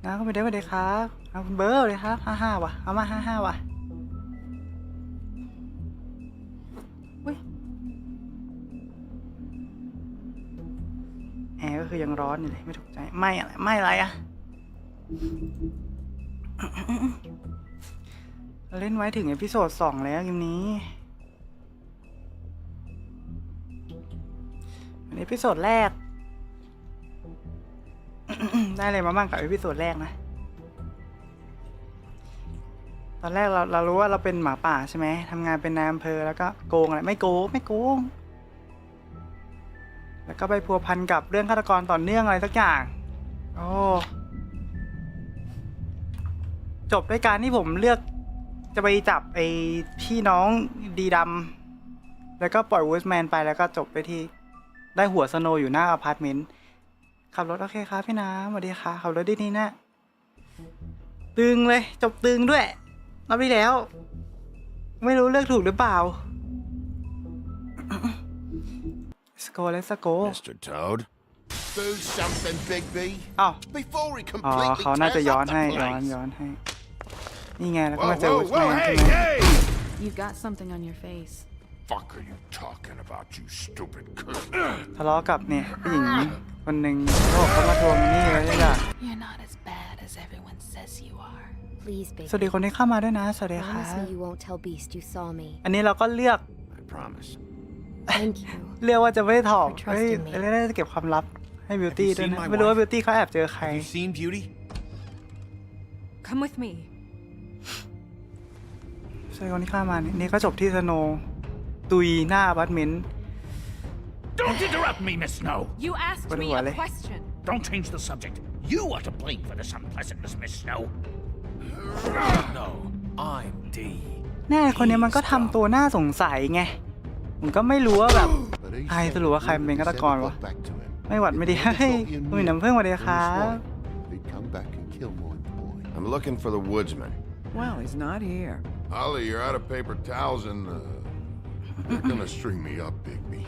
นะก็ไม่ได้สวัสดีครับเอาคุณเบอร์เลยครับ55ว่ะเอามา55ว่ะอุ้ยแอร์ก็คือยังร้อนอยู่เลยไม่ถูกใจไม่อะไรอะเราเล่นไว้ถึงเอพิโซด2แล้วเกมนี้เอพิโซดแรกได้เลยมาบ้างกับเอพิโซดแรกนะตอนแรกเรารู้ว่าเราเป็นหมาป่าใช่ไหมทำงานเป็นนายอำเภอแล้วก็โกงอะไรไม่โกงแล้วก็ไปพัวพันกับเรื่องฆาตกรต่อเนื่องอะไรสักอย่างโอ้จบด้วยการที่ผมเลือกจะไปจับไอ้พี่น้องดีดำแล้วก็ปล่อยวูดแมนไปแล้วก็จบไปที่ได้หัวสโนว์อยู่หน้าอพาร์ตเมนต์ขับรถโอเคครับพี่น้ำสวัสดีค่ะขับรถดีๆนะตึงเลยจบตึงด้วยรอบที่แล้วไม่รู้เลือกถูกหรือเปล่า Let's go Mr. Toad do something Big B อ้าว before he อ๋อ completely เขาน่าจะ tears ย้อน up ให้ the ย้อน place ให้นี่ไงแล้วก็มาเจอวูดแมนใช่ไหม You've got something on your face. Fuck are you talking about, you stupid coot ทะเลาะกับเนี่ยผู้หญิงคนหนึ่งเขามาทวงนี่เลยจ้ะ You're not as bad as everyone says you are. Please, baby. สวัสดีคนที่เข้ามาด้วยนะสวัสดีค่ะ Promise me you won't tell Beast you saw me. อันนี้เราก็เลือก I promise Thank you. เลือกว่าจะไม่ถอด For trusting เฮ้ย me เล่นจะเก็บความลับให้บิวตี้ Have you ด้วย seen นะ my ไม่รู้ว่า wife? บิวตี้เขาแอบเจอใคร Have you seen Beauty 'Come with me. ใช่คนที่เข้ามานี่ก็จบที่สโนว์ตุยหน้าอพาร์ตเมนต์ Don't interrupt me, Miss Snow. You asked me a question. Don't change the subject. You are to blame for this unpleasantness, Miss Snow. No, I'm D. แน่คนนี้มันก็ทำตัวน่าสงสัยไงผมก็ไม่รู้ว่าแบบ But he ใคร said สรุปว่าใครเป็นฆาตกร he said วะ to go back to him. ไม่หวัดไม่ดี He เฮ้ย thought you คุณ knew น้ำพึ่งสวัสดี him ครั and his บ wife. He'd come back and kill more boy. I'm looking for the woodsman. Well, he's not here. Holly, you're out of paper towels and they're gonna string me up, Bigby.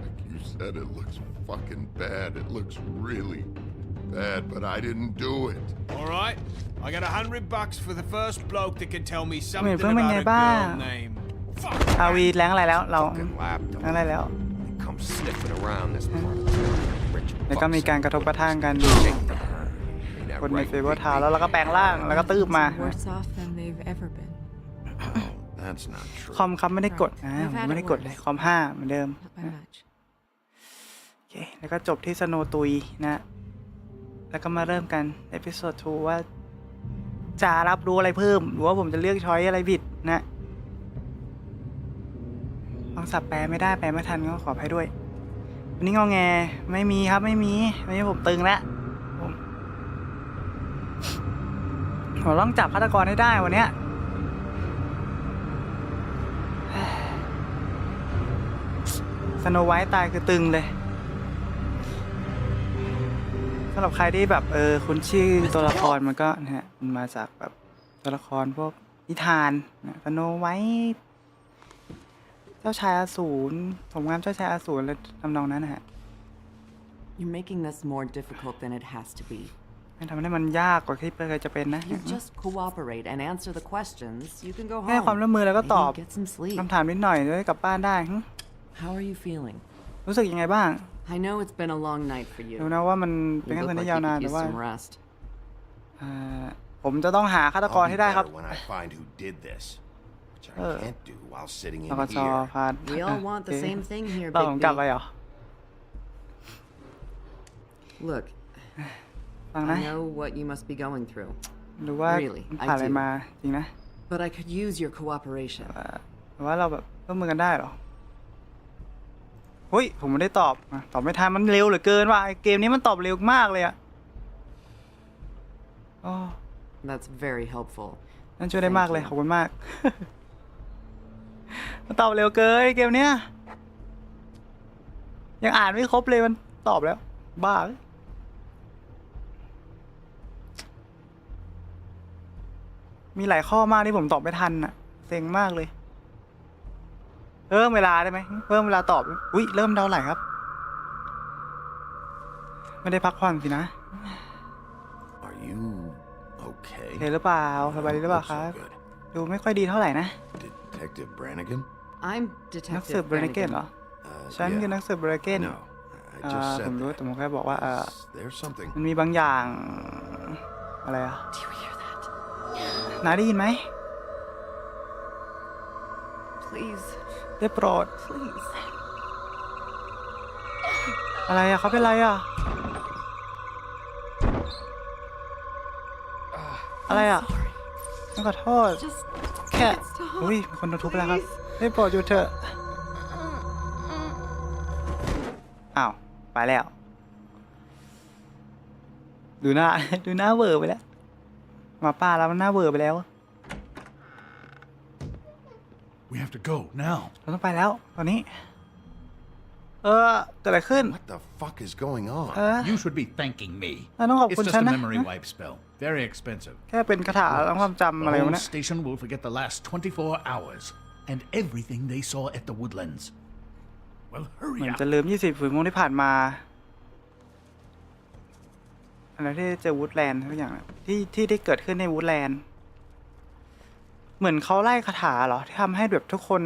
Like you said, it looks fucking bad. It looks really bad, but I didn't do it. All right, I got $100 for the first bloke that can tell me เหมือน something เพิ่งเป็น about ไง a บ้าง girl name. อาวีแรงอะไรแล้วเรา Fucking lapdog. แรงอะไรแล้ว He comes sniffing around this part of town. Rich แล้วก็มีการกระทบกระทั่งกัน Shake the that คนใน right, เฟเวอร์ Bigby? ทาวแล้วเราก็แปลงร่างแล้วก็ตืบมา Worse off than they've ever been. Oh, that's not คอม true. ครับไม่ได้กดนะผมไม่ได้กดเลยคอม5เหมือนเดิม Not by much. โอเคแล้วก็จบที่สโนตุยนะ แล้วก็มาเริ่มกันเอพิโซด2ว่าจะรับรู้อะไรเพิ่มหรือว่าผมจะเลือกช้อยอะไรผิดนะฟังสับแปลไม่ได้แปลไม่ทันก็ขออภัยด้วยวันนี้งอแงไม่มีครับไม่มีวันนี้ผมตึงแล้วผมต้องจับฆาตกรให้ได้วันเนี้ยสโนไวท์ตายคือตึงเลยสำหรับใครที่แบบคุณชื่อตัวละครมันก็นะฮะมันมาจากแบบตัวละครพวกนิทานนะสโนไวท์เจ้าชายอสูรสมงามเจ้าชายอสูรอะไรทำนองนั้นนะฮะ You're making this more difficult than it has to be. ไม่ทำให้มันยากกว่าที่เคยจะเป็นนะ You just cooperate and answer the questions. You can go แค่ความ home. ร่วมมือแล้วก็ตอบ Maybe get some sleep. คำถามนิดหน่อยจะได้กลับบ้านได้ How are you feeling? รู้สึกยังไงบ้าง I know it's been a long night for รู้ you. นะว่ามันเป็น You แค่ look คืน like ที่ you ยาวนาน could แต่ use ว่า some rest. ผมจะต้องหาฆาตกร I'll ให้ be ได้ครับ better when I find who did this, which I can't do while sitting ป in กจ here. พา We all want the same thing here, เราผมกลับไป Bigby. เหรอ Look, ฟังนะ I know what you must be going through, หรือว่า Really, ผ่านอะไร I do. มาจริงนะ but I could use your cooperation. หรือว่าเราแบบร่วมมือกันได้เหรอเฮ้ยผมไม่ได้ตอบตอบไม่ทันมันเร็วเหลือเกินว่ะเกมนี้มันตอบเร็วมากเลยอะอ๋อ That's very helpful. นั่นช่วยได้มากเลยขอบคุณมาก มันตอบเร็วเกินเกมเนี้ยยังอ่านไม่ครบเลยมันตอบแล้ว บ้ามีหลายข้อมากที่ผมตอบไม่ทันอะเซ็งมากเลยเพิ่มเวลาได้ไหมเพิ่มเวลาตอบอุ๊ยเริ่มเดาไหลครับไม่ได้พักผ่อนสินะ Are you okay? เห็นหรือเปล่าสบายดีหรือเปล่าครับ Looks so good. ดูไม่ค่อยดีเท่าไหร่นะ Detective Brannigan? I'm นักสืบ Detective เบรเกน Brannigan. เหรอ ฉันคือนักสืบเบรเกน No, I just ผม said รู้ that. แต่ผมแค่บอกว่า There's something. มันมีบางอย่างอะไรอ่ะ Do you hear that? นายได้ยินไหม Please, ได้โปรด please. อะไรอ่ะเขาเป็นอะไรอ่ะ อะไรอ่ะต้องขอโทษ Just แค่ stop. อุ้ยมีคนโดนทุบไปแล้วครับ ได้โปรดอยู่เถอะ อ้าว ไปแล้ว ดูหน้า ดูหน้าเวอร์ไปแล้วหมาป่าแล้วมันหน้าเวอร์ไปแล้ว We have to go now. เราต้องไปแล้ว ตอนนี้ เกิดอะไรขึ้น What the fuck is going on? You should be thanking me. ต้องขอบ It's คุณ just ฉัน a นะ memory wipe spell. Very expensive. แค่เป็นคาถาต้องความจำอะไร The วะ whole เนี่ย station will forget the last 24 hours and everything they saw at the woodlands. Well, เห hurry มือน up. จะลืม20ชั่วโมงที่ผ่านมาอะไรที่เจอวูดแลนด์ทุกอย่างอะที่ได้เกิดขึ้นในวูดแลนด์เหมือนเขาไล่คาถาเหรอที่ทำให้แบบทุกคน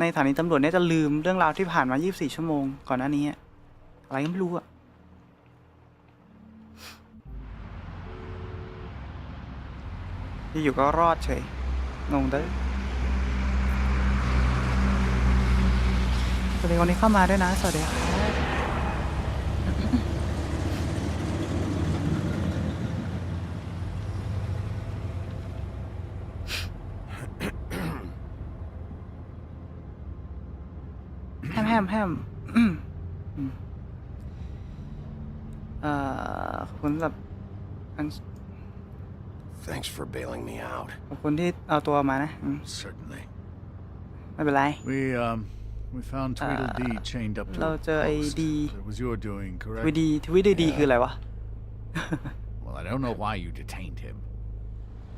ในสถานีตำรวจเนี่ยจะลืมเรื่องราวที่ผ่านมา24ชั่วโมงก่อนหน้านี้อะอะไรก็ไม่รู้อะอยู่ก็รอดเฉยงงเด้อสวัสดีคนนี้เข้ามาด้วยนะสวัสดีครับแฮมขอบคุณสำหรับ Thanks for bailing me out. ขอบคุณที่เอาตัวมานะCertainly. ไม่เป็นไร We found Tweedledee chained up to เรา a เจอไอ้ post. ดี It was your doing, ท correct? วิดีคืออะไรวะ Well, I don't know why you detained him.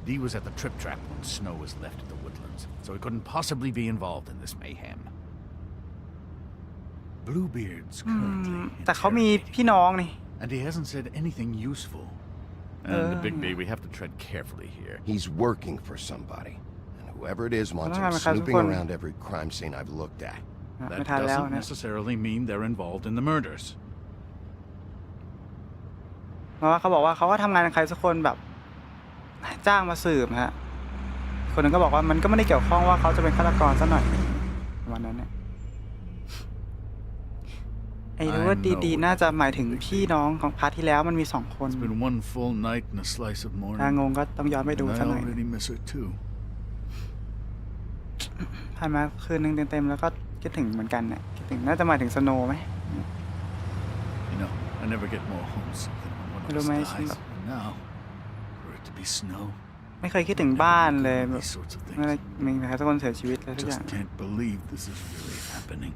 Dee was at the Trip Trap when Snow was left at the woodlands, so he couldn't possibly be involved in this mayhem. Bluebeard's currently แต่เขามีพี่น้องนี่ and he hasn't said anything useful. And the Big B, we have to tread carefully here. He's working for somebody. And whoever it is wants him พนักงาน snooping คน around every crime scene I've looked at. ไม่ That ทันแล้ว doesn't นะ necessarily mean they're involved in the murders. เพราะว่าเขาบอกว่าเขาก็ทำงานกับใครสักคนแบบจ้างมาสืบฮะคนนึงก็บอกว่ามันก็ไม่ได้เกี่ยวข้องว่าเขาจะเป็นฆาตกรซะหน่อยประมาณนั้นเนี่ยไอ้รู้ว่าดีๆน่าจะหมายถึงพี่น้องของพาร์ทที่แล้วมันมี2 คน It's been one full night and a slice of ถ้า morning. งงก็ต้องย้อนไปดู And ซะ I หน่อย already miss her too. ผ่านมาคืนนึงเต็มๆแล้วก็คิดถึงเหมือนกันเนี่ยคิดถึงน่าจะหมายถึงสโนว์ไหม You know, I never get more homesick than when one of us Romance dies. and- And now, for it to be snow, ไม่เคยคิดถึงบ้านเลยแบบ these sorts of เมื่อ things. มีใครสักคนเสียชีวิตอะไรทุกอย่าง Just can't believe this is really happening.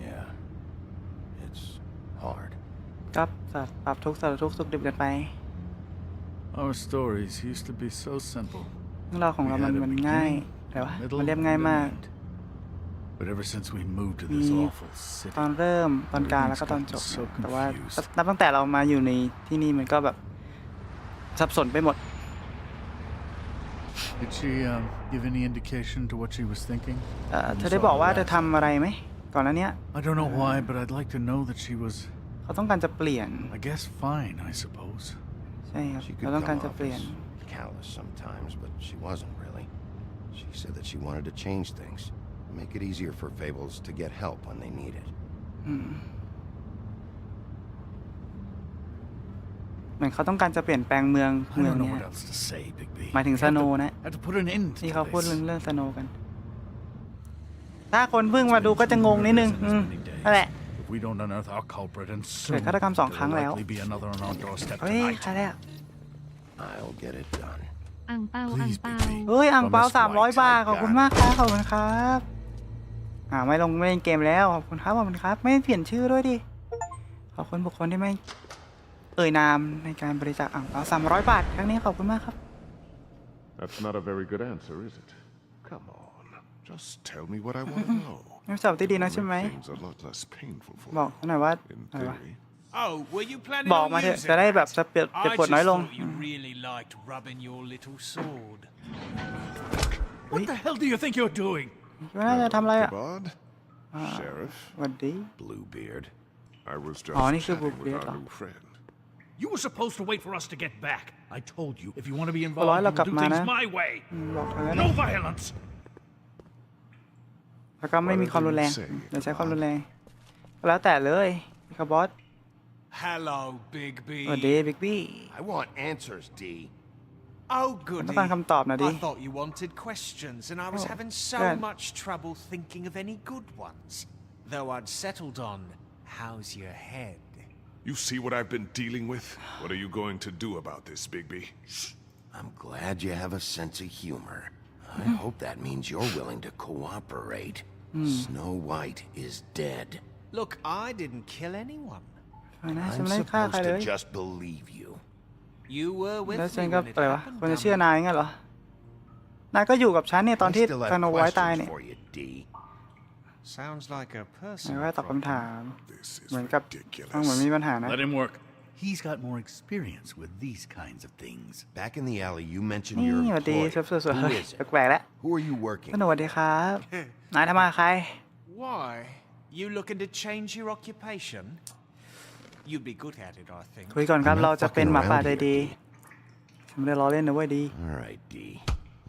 Yeah. It's hard. ก็ปรับทุกข์สารทุกข์สุขดิบกันไป Our stories used to be so simple. เรื่องราวของเรามันง่ายแต่ว่ามันเรียบง่ายมาก But ever since we moved to this มี awful ตอน city, เริ่มตอนกลางแล้วก็ตอนจบ แต่ว่านับตั้งแต่เรามาอยู่ในที่นี่มันก็แบบสับสนไปหมด did she give any indication to what she was thinking? เธอได้บอกว่าเธอทำอะไรไหมก่อนหน้านี้ I don't know why, but I'd like to know that she was, เขาต้องการจะเปลี่ยน I guess, fine, I suppose. ใช่ครับ She เรา could ต้องการ come จะ off เปลี่ยน as callous sometimes, but she wasn't really. She said that she wanted to change things, make it easier for Fables to get help when they need it. เหมือนเขาต้องการจะเปลี่ยนแปลงเมือง I don't know เนี้ย what else to say, Bigby. หมายถึง We have to- Snow นะ have to put an end ที่ to เขาพูด this. เรื่องสโนว์กัน ถ้าคนเพิ่งมาดูก็จะงงนิดนึงนั่นแหละ If we don't unearth our culprit, and เกิด soon ฆาตกรรม2 ครั้ง there แล้ว will likely be another on our doorstep เฮ้ย tonight. ใช่แล้ว I'll get it done. อ่างเปาอ่าง Please, เปา Bigby. เฮ้ยอ่างเปา Promise 300 บาท White ขอบคุณมากครับขอบคุณครับไม่เล่นเกมแล้วขอบคุณครับขอบคุณครับ ไม่เปลี่ยนชื่อด้วยดิขอบคุณบุคคลที่ไม่เอ่ยนามในการบริจาคอ่างเปา300 บาทครั้งนี้ขอบคุณมากครับ That's not a very good answer, is it? Come on. Just tell me what I want to know. ไม่สอบที่ดีนะใช่ไหม Make things a lot less painful for บอก you. หน่อยว่า In อะไรวะ theory. Oh, were you planning บอก on มาเถอะ using จะได้แบบ that? จะเจ็บ I ปวด just น้อยลง thought you really liked rubbing your little sword. What the hell do you think you're doing? คิดว่าน่าจะทำอะไรอ่ะ Kabod? Sheriff? สวัสดี Bluebeard. I was just Oh,นี่คือ chatting with Bluebeard our เหรอ new friend. You were supposed to wait for us to get back. I told you, if you want to be ร้อย involved, เรา you กลับ will do มา things นะ my way. บอกเธอนะ No violence. แล้วก็ไม่มีความรุนแรงอย่าใช้ความรุนแรงแล้วแต่เลยพี่คาร์บอส Hello, Bigby. สวัสดีบิ๊กบี้ I want answers, D. Oh, ต้ goody. องการคำตอบนะดิ I thought you wanted questions, and I was Oh, having so good. much trouble thinking of any good ones. Though I'd settled on, how's your head? You see what I've been dealing with? What are you going to do about this, Bigby? I'm glad you have a sense of humor. I hope that means you're willing to cooperate. Snow White is dead. Look, I didn't kill anyone. ฟังนะฉัน I'm ไม่ได้ฆ่าใคร supposed เลย to just believe you. You were แล้ว with ฉัน me ก็ when it อะไรวะ happened. คนจะเชื่อ dummy. นายงั้นเหรอ นายก็อยู่กับฉันเนี่ยตอน I ที่ still ส have โนไวท์ตาย questions เนี่ย for you, D. Sounds like a นาย person. ก็ตอบคำถาม This is เหมือนกับฟังเหมือน ridiculous. มีปัญหานะ Let him work. He's got more experience with these kinds of things. Back in the alley, you mentioned นี่ your สวัสดี employer. สวย Who is it? ๆแปลกๆแล้ว Who are you working สวัสดีครับ นายทำมาใคร Why? You looking to change your occupation? You'd be good at it, I think. คุยก่อนครับ I'm not เราจะเป็น fucking หมาป่า around ใจ here, ดี D. ฉันไม่ได้ล้อเล่นนะเว้ยดี All right, D.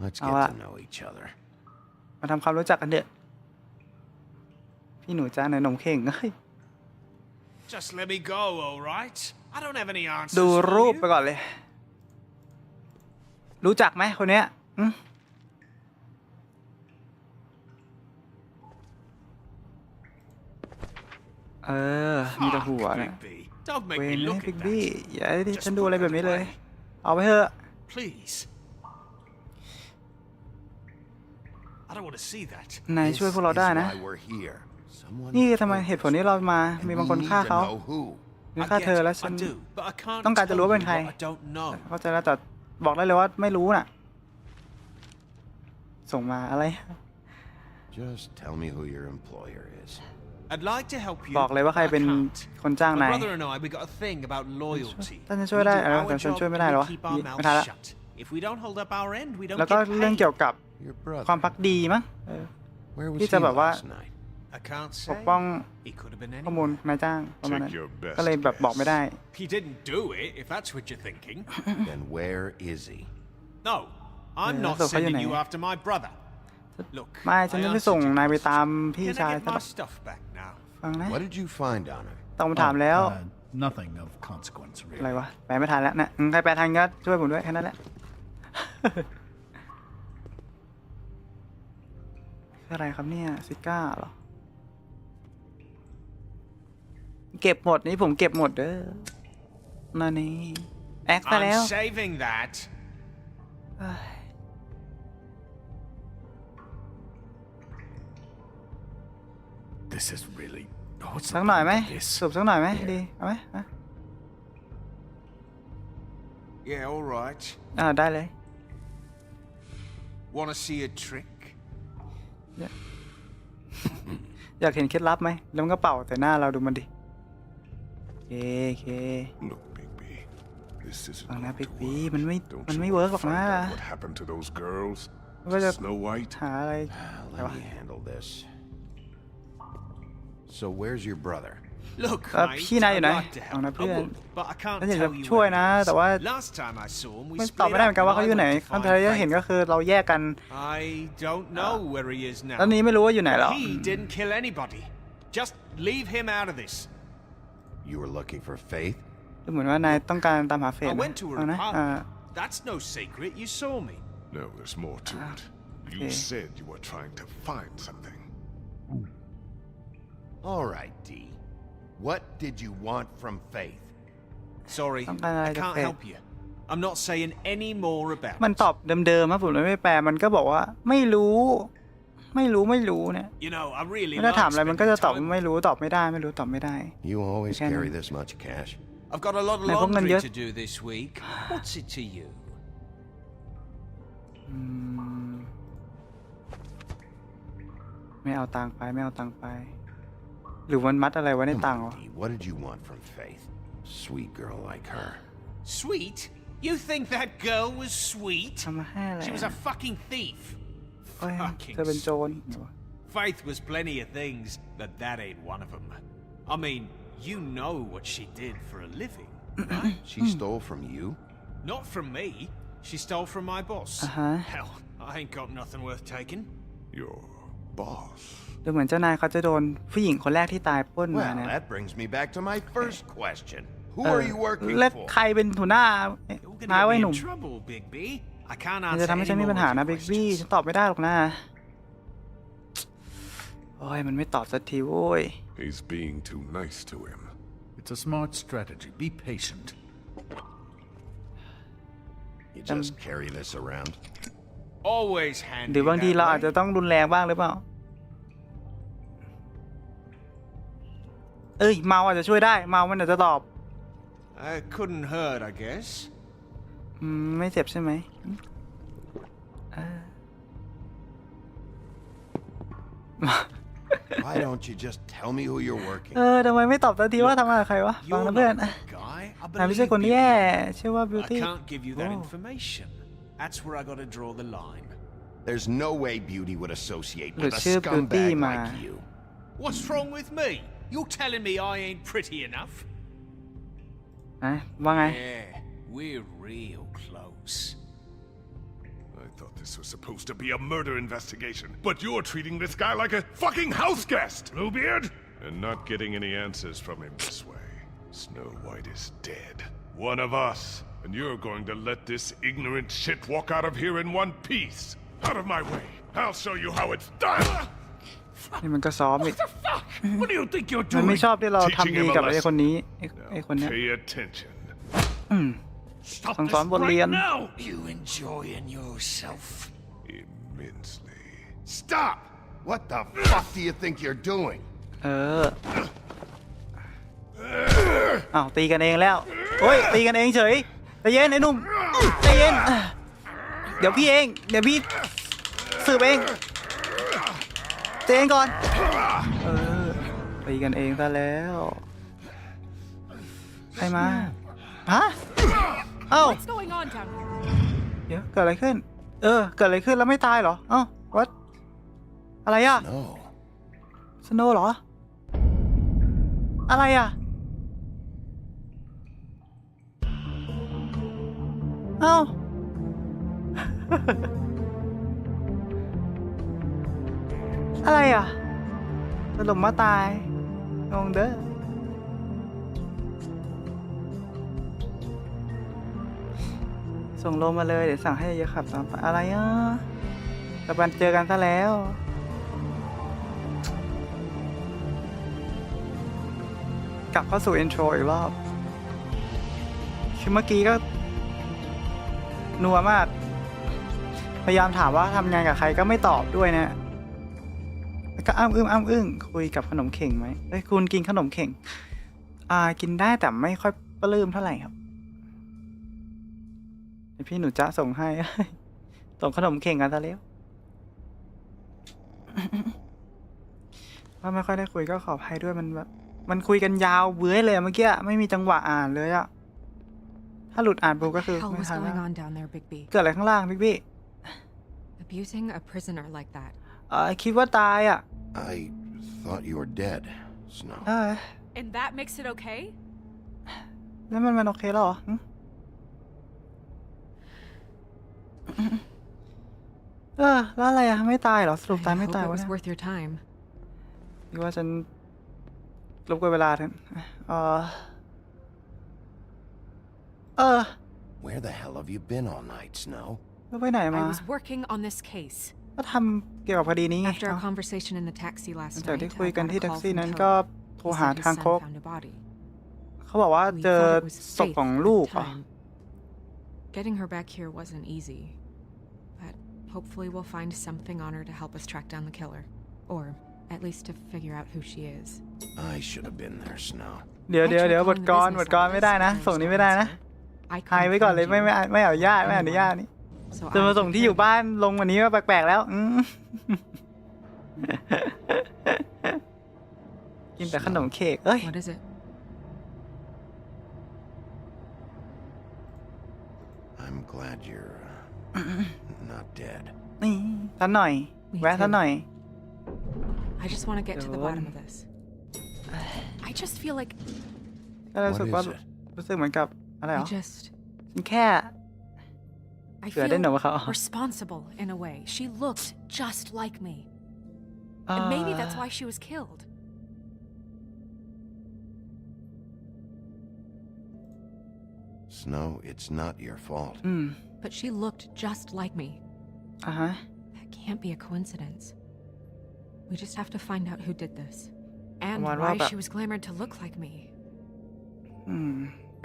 Let's Oh, get to know each other. มาทำความรู้จักกันเถอะพี่หนูจ้าในนมเข่งเฮ้ย Just let me go, all right? I don't have any answers ดู for รูป you. ไปก่อนเลย รู้จักไหมคนเนี้ยมีแต่หัว Fuck, เนี่ย Bigby. Don't make เว me น look บิ๊ก at บี้ that. อย่าให้ฉันดูอะไรแบบนี้เลย เอาไปเถอะ Please. I don't want to see that. นายช่วยพวกเราได้นะ This is why we're here. Someone นี่ทำไมเหตุผลที่เรามา and มี we บางคน need ฆ่า to เขา know who. มี I ฆ่า get เธอ it, แล้วฉั I น do, but I can't ต้องการจะ tell รู้ว่าเป็น you ใคร what I don't know. เข้าใจแล้วแต่บอกได้เลยว่าไม่รู้น่ะ ส่งมาอะไร Just tell me who your employer is. I'd like to help you. บอกเลยว่าใคร but I เป็น can't. คนจ้าง My นาย brother and I, we got a thing about loyalty. ท่านจะช่วยได้ We do แต่ our ฉัน job ช่วยไม่ and ได้หรอ we keep our ไม่ทัน mouths ละ shut. If we don't hold up our end, we don't แล้วก็ get เรื่อง paid. เกี่ยวกับ Your brother. ความพักดีมั้ง Where was ที่ he จะแบบว่า last night? I can't ปก say. ป้อง He could have been ข้อมูล anyone. นายจ้างประมาณนั้น Take your best ก็เลยแบบบอกไม่ได้ He didn't do it, if that's what you're thinking. Then where is he? No, I'm Yeah, not so how you sending know? you after my brother. Look, ไม่ ฉัน I จะไม่ส่ง answered your นายไปตาม question. พี่ Can ชาย I get ซะหร my อก stuff back now? ฟังนะ What did you find on him? ตองมาถามแล้ว Nothing of consequence, อะไร really. วะ แปลไม่ทันแล้วนะใครแปลทันก็ช่วยผมด้วยแค่นั้นแหละ อะไรครับเนี่ยซิก้าเหรอ เก็บหมดนี่ผมเก็บหมดเด้อนั่นนี่แอคไปแล้ว I'm saving that. This is really. What's สัก the หน่อยไหม point of this? สูบสักหน่อยไหมดีเอาไหม Yeah, all right. ได้เลย Want to see a trick? อยากเห็นเคล็ดลับไหมแล้วมันก็เป่าแต่หน้าเราดูมันดิโอเค Look, Bigby, this isn't ฟังนะ going บิ๊ก to บี work. มันไม่ Don't you เวิร์กหร want อก to นะ find out what happened to those girls? ก็จะ Snow White? หาอะไร Let me handle this. So where's your brother? Look, พี่นายอยู่ I'd ไหน like to เอา help. นะ I เพื่อน would, but I can't ถ้าอยากจะ tell you ช่วย where นะ he is. แต่ว่า Last time I saw him, we ไม่ตอบ split ไม่ได้เหมื up อนกันว่า and เขา I อยู่ไหน went to ครั้ง find ที่แล้วเห็น Faith. ก็คือเราแยกกัน I don't know where he is แล้ว now. นี้ไม่รู้ว่าอยู่ไหนหรอ He didn't kill anybody. Just leave him out of this. You were looking for Faith? ดูเหมือนว่านายต้องการตามหาเฟ I สนะ went to her เอานะ apartment. That's no secret. You saw me. No, there's more to it. You okay. said you were trying to find something. All right, D. What did you want from Faith? Sorry, Something like I can't that. help you. I'm not saying any more about มัน it. ตอบเดิมๆครับผมเลยไม่แปลมันก็บอกว่าไม่รู้เนี่ย You know, I really ไม่ได้ like ถามอะไรมันก็จะ spending ตอบ time. ไม่รู้ตอบไม่ได้ตอบไม่ได้ You always Can- carry this much cash? I've got a lot of Này, không cần laundry nhớ. to do this week. What's it to you? ไม่เอาตังค์ไปหรือมันมัดอะไรไว้ใน Come ตังค์ on, วะ D. What did you want from Faith? Sweet girl like her. Sweet? You think that girl was sweet? ทำมาให้อะไร She was a fucking thief. เอ้ย fucking เธอเป็นโจร Faith was plenty of things, but that ain't one of them. I mean, you know what she did for a living, right? She stole from you? Not from me. She stole from my boss. Hell, I ain't got nothing worth taking. Your boss. ดูเหมือนเจ้านายเขาจะโดนผู้หญิงคนแรกที่ตายปล้นมา Well, นะ that brings me back to my first question. Who เออ are you working และ for? ใครเป็นหัวหน้า You're นาย gonna ไว้ get ห me นุ่ม in trouble, Bigby. I can't มันจะ answer ทำให้ any ฉันมี more ปัญหา of นะ your บิ๊กบี้ questions. ฉันตอบไม่ได้หรอกนะโอ้ยมันไม่ตอบสักทีโว้ย He's being too nice to him. It's a smart strategy. Be patient. You just carry this around? Always ห handy รือบางที that เราอาจ way. จะต้องรุนแรงบ้างหรือเปล่าเอ้ยเมาอาจจะช่วยได้เมามันอาจจะตอบ Couldn't hurt, I guess. ไม่เจ็บใช่ไหม Why don't you just tell me who you're working? ทำไมไม่ตอบทันทีว่าทำอะไรกับใครวะฟัง You're นะเพื่อน not that guy. I นายไม่ believe ใช่คน you. แย่ชื่อว่าบิว I ตี้ can't give you that Oh. information. That's where I gotta draw the line. There's no way Beauty would associate Look, with a she's Beauty, scumbag ma. like you. What's wrong with me? You're telling me I ain't pretty enough? นะว่าไง Yeah, we're real close. I thought this was supposed to be a murder investigation, but you're treating this guy like a fucking house guest, Bluebeard! And not getting any answers from him this way. Snow White is dead. One of us. And you're going to let this ignorant shit walk out of here in one piece. Out of my way. I'll show you how it's done! นี่มันก็ซ้อมอีก What do you think you're มัน doing? ไม่ชอบที่เรา Teaching ทำดี him a กับไอ้ lesson. คนนี้ไอ้คนเนี้ย Pay attention. สั่งสอนบทเรียน You enjoying yourself? Immensely. Stop! What the fuck do you think you're doing? อ้าวตีกันเองแล้วโอ้ยตีกันเองเฉยใจเย็นไอ้หนุ่มใจเย็นเดี๋ยวพี่สืบเองใจเย็นก่อนตีกันเองซะแล้วใครมาฮะเอ้า What's going on down here? เดี๋ยวเกิดอะไรขึ้นเกิดอะไรขึ้นแล้วไม่ตายเหรอเอ้าวัดอะไรอ่ะ No. สโนว์เหรอ อะไรอ่ะ เอ้า อะไรอ่ะสรุปมาตายงงเด้อส่งลงมาเลยเดี๋ยวสั่งให้เยอะขับตามไปอะไรอ่ะแต่บันเจอกันซะแล้ว กลับเข้าสู่อินโทรอีกรอบคือเมื่อกี้ก็นัวมาก พยายามถามว่าทำงานกับใครก็ไม่ตอบด้วยนะแล้วก็อ้ำอึ้งคุยกับขนมเข่งไหมเอ้ยคุณกินขนมเข่งกินได้แต่ไม่ค่อยปลื้มเท่าไหร่ครับเดี๋ยวพี่หนูจะส่งให้ ส่งขนมเข่งกันซะแล้วว่าไม่ค่อยได้คุยก็ขออภัยด้วยมันแบบมันคุยกันยาวเบื้อยเลยเมื่อกี้ไม่มีจังหวะอ่านเลยอะถ้าหลุดอ่านปุ๊บก็คือไม่ทันแล้วเกิดอะไรข้างล่างบิ๊กบี้ Abusing a prisoner like that. คิดว่าตายอ่ะ I thought you were dead, Snow. And that makes it okay? แล้วมันโอเคแล้วเหรอแล้วอะไรอ่ะไม่ตายเหรอสรุปตายไม่ตายวะ It เนี่ย was worth your time. คิดว่าฉันรบกวนเวลาเถอะWhere the hell have you been all night, Snow? แล้วไปไหนมา I was working on this case. ก็ทำเกี่ยวกับคดีนี้ไง After our conversation in the taxi last จาก night, ที่คุย I กัน got ที่ a แท็ก call ซี่ from นั้น Hill. ก็โทร He หา said his ทาง son โคก found a body. เขาบอกว่า We เจอ thought it was ศพ safe ของ at ลู the กเหรอ time. Getting her back here wasn't easy, but hopefully we'll find something on her to help us track down the killer, or at least to figure out who she is. I should have been there, Snow. เดี๋ยวบทกรไม่ได้นะส่งนี้ไม่ได้นะหายไว้ก่อนเลยไม่อนุญาตนี่จะมาส่งที่อยู่บ้านลงวันนี้ก็แปลกๆแล้วกินแต่ขนมเค้กเอ้ย What is it? I'm glad you're not dead. นี่ท่านหน่อยแวะท่านหน่อย I just want to get to the bottom of this. I just feel like ก็รู้สึกว่ารู้สึกเหมือนกับอะไรเหรอ I just ฉันแค่ I เกิดได้หนูว่าเขา feel responsible in a way. She looked just like me. And maybe that's why she was killed. Snow, it's not your fault. But she looked just like me. That can't be a coincidence. We just have to find out who did this. And why she was glamored to look like me.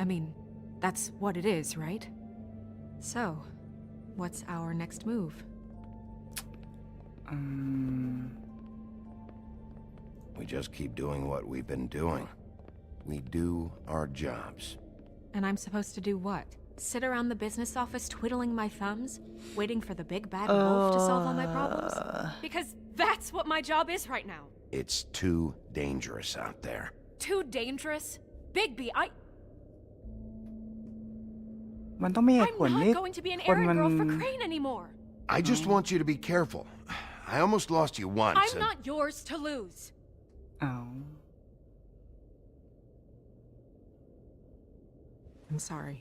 I mean, that's what it is, right? So, what's our next move? We just keep doing what we've been doing. We do our jobs. And I'm supposed to do what? Sit around the business office twiddling my thumbs, waiting for the big bad wolf to solve all my problems? Because that's what my job is right now. It's too dangerous out there. Too dangerous? Bigby, มันต้องมีเหตุ I'm ผลนี่ not going to be an คน errand มัน girl for Crane anymore. I just want you to be careful. I almost lost you once. I'm not yours to lose. อ้าว I'm sorry.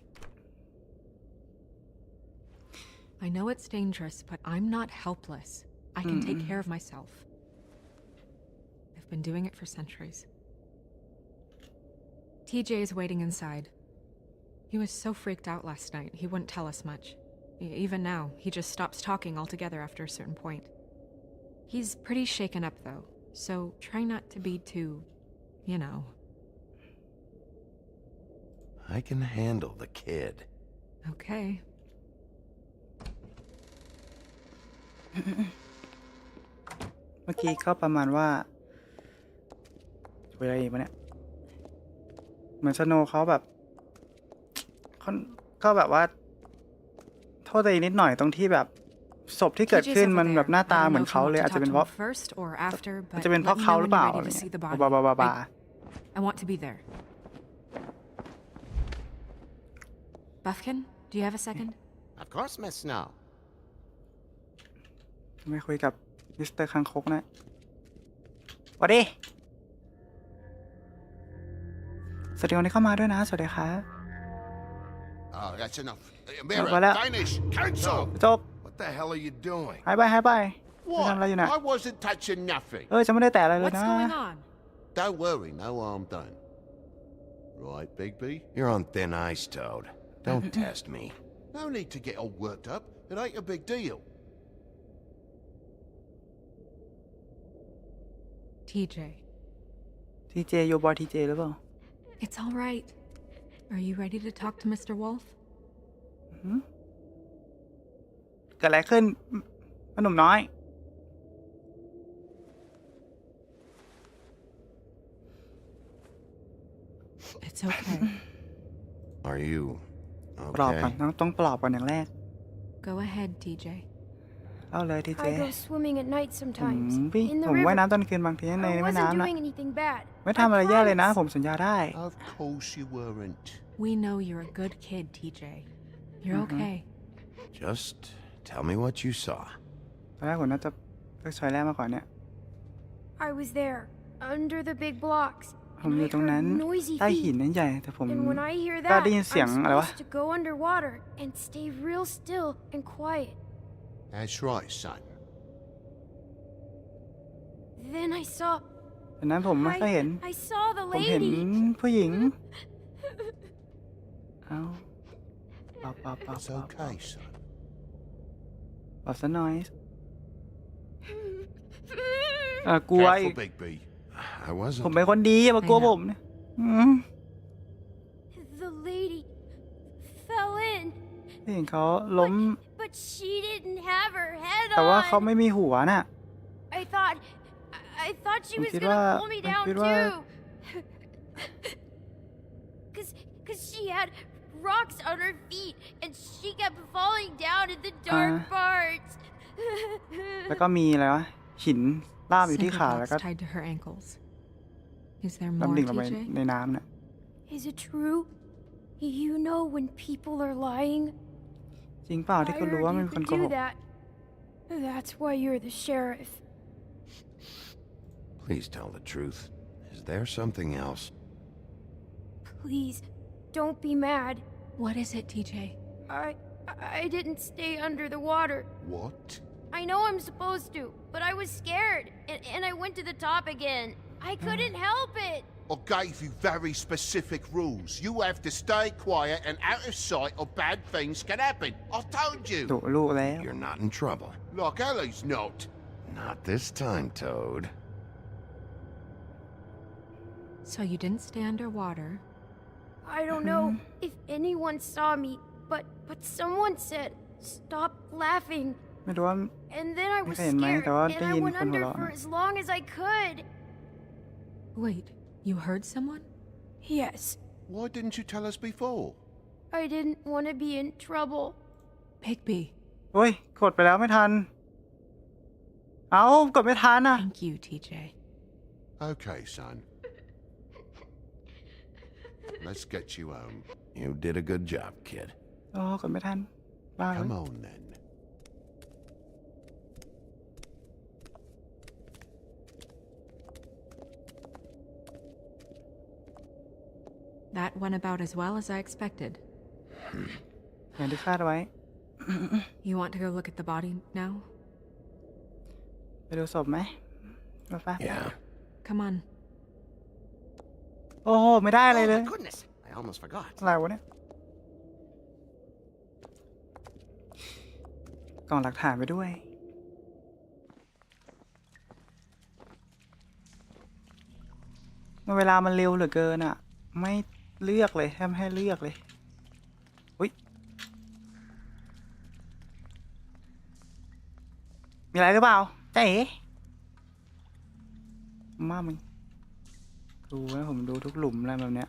I know it's dangerous, but I'm not helpless. I can take care of myself. I've been doing it for centuries. TJ is waiting inside. He was so freaked out last night, he wouldn't tell us much. Even now, he just stops talking altogether after a certain point. He's pretty shaken up, though, so try not to be too, you know. I can handle the kid. Okay. เมื่อกี้ก็ประมาณว่าคุยอะไรอีกวะเนี่ยเหมือนสโนว์เขาแบบก็แบบว่าโทษตัวเองนิดหน่อยตรงที่แบบศพที่เกิดขึ้นมันแบบหน้าตาเหมือนเขาเลยอาจจะเป็นเพราะเขาหรือเปล่าอะไรเงี้ยบ้า I want to be there. Buffkin, do you have a second? Of course, Miss Snow. ไม่คุยกับมิสเตอร์คังคกนะ วัสดีสวัสดีคนที่เข้ามาด้วยนะสวัสดีครับ Oh, that's enough. Well, Mira, finish. Cancel. จบ What the hell are you doing? หายไปไม่ทำอะไรอยู่นะ I wasn't touching nothing. จะไม่ได้แตะอะไรเลย What's นะ going on? Don't worry, no harm done. Right, Bigby? You're on thin ice, Toad. Don't test me. No need to get all worked up. It ain't a big deal. TJ. ทีเจโยบอยทีเจหรือเปล่า It's all right. Are you ready to talk to Mr. Wolf? เกิดอะไรขึ้นหนุ่มน้อย It's okay. Are you ปลอบก่อน okay? ต้องปลอบก่อนอย่างแรก Go ahead, TJ. เอาเลยทีเจ I go swimming at night sometimes. พี่ In the ผมว่าย river. น้ำตอนคืนบางทีใน I แม่ wasn't น้ำนะ doing anything bad. ไม่ทำอะไรแย่เลยนะ I ผมสัญญาได้ Of course you weren't. We know you're a good kid, TJ. You're okay. Just tell me what you saw. ตอนแรกผมน่าจะเลือกชอยแรกมาก่อนเนี่ย I was there, under the big blocks. ผม And อ I ยู่ตรงนั้น heard noisy ใต้หิน feet. นั่นใหญ่แต่ผม And when I hear ก็ that, ได้ยิน I'm เสียงอะไรวะ supposed to go underwater and stay real still and quiet. That's right, son. Then I saw ดังนั้นผมไม่ค่อยเห็น I saw the ผมเห็น lady. ผู้หญิง เอาปอบ It's okay, son. ปอบซะหน่อยกลัวอีก Careful, Bigby. I ผม wasn't. เป็นคนดีอย่ามากลัวผมเนี่ยThe lady fell in. เห็นเขาล้ม But she didn't have her head แต่ว่าเขา on. ไม่มีหัวน่ะ I thought she ผม was คิด gonna ว่า pull me ผม down คิดว่า too. Cause she had rocks on her feet and she kept falling down in the dark parts. แล้วก็มีอะไรวะหินล่ามอยู่ที่ Cinder ขาแล้ว blocks ก็ tied to her ankles. Is there ดำ more, ดิ่งลงไป TJ? ในน้ำน่ะ Is it true? You know when people are lying? จริงเปล่าที่ I คุณรู้ heard ว่ามัน you เป็นคน could โกห do ก that. That's why you're the sheriff. Please tell the truth. Is there something else? Please, don't be mad. What is it, TJ? I didn't stay under the water. What? I know I'm supposed to, but I was scared, and I went to the top again. I couldn't help it. I gave you very specific rules. You have to stay quiet and out of sight or bad things can happen. I told ดุ you. ลูกแล้ว You're not in trouble. Like Ellie's not. Not this time, Toad. So you didn't stay underwater. I don't know if anyone saw me, but someone said, "Stop laughing." ไม่รู้ว่า And then I was ไม่เห็นไหม scared, แต่ว่า and ได้ I ยิน went คนหัว under เราะ for นะ as long as I could. Wait, you heard someone? Yes, Why didn't you tell us before? I didn't want to be in trouble. Bigby. โอ้ยกดไปแล้วไม่ทัน เอากดไม่ทันอ่ะ Thank you, TJ. Okay, son. Let's get you home. You did a good job, kid. โอ้กดไม่ทันบ้าเลย Come on, then. That went about as well as I expected. อย่างที่คาดไว้ You want to go look at the body now? ไปดูศพไหมไป Yeah. Come on. โอ้โหไม่ได้อะไรเลย Oh, my goodness. I almost forgot. อะไรวะเนี่ยกล่องหลักฐานไปด้วยเวลามันเร็วเหลือเกินอ่ะ ไม่เลือกเลยแทบไม่ให้เลือกเลยอุ้ยมีอะไรหรือเปล่าเจ๊มามึงดูนะผมดูทุกหลุมอะไรแบบเนี้ย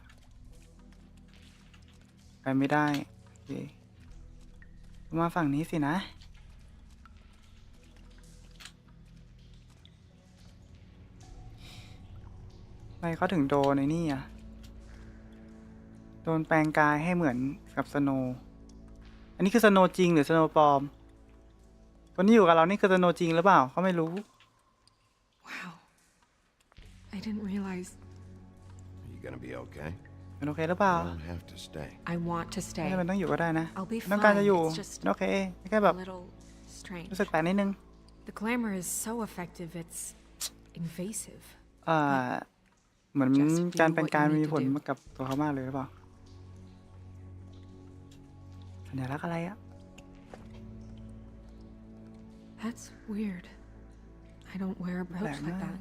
ไปไม่ได้โอเคมาฝั่งนี้สินะทำไมเขาถึงโดนในนี่อ่ะโดนแปลงกายให้เหมือนกับสโนว์อันนี้คือสโนว์จริงหรือสโนว์ปลอมคนที่อยู่กับเรานี่คือสโนว์จริงหรือเปล่าเขาไม่รู้ Wow. I didn't realize. Are you gonna be okay? มันโอเคหรือเปล่า You don't have to stay. I want to ไม่ stay. จำเป็นต้องอยู่ก็ได้นะ I'll be ต้องการจะ fine. อยู่ It's just โอเคแค่แบบ a little strange. รู้สึกแปลกนิดนึง The glamour is so effective, it's invasive. เหมือน Just do การเป็น what you การ need มี to ผล do. กับตัวเขามากเลยหรือเปล่าสัญลักษณ์อะไรอะ That's weird. I don't wear a แปล brooch ก like มาก that.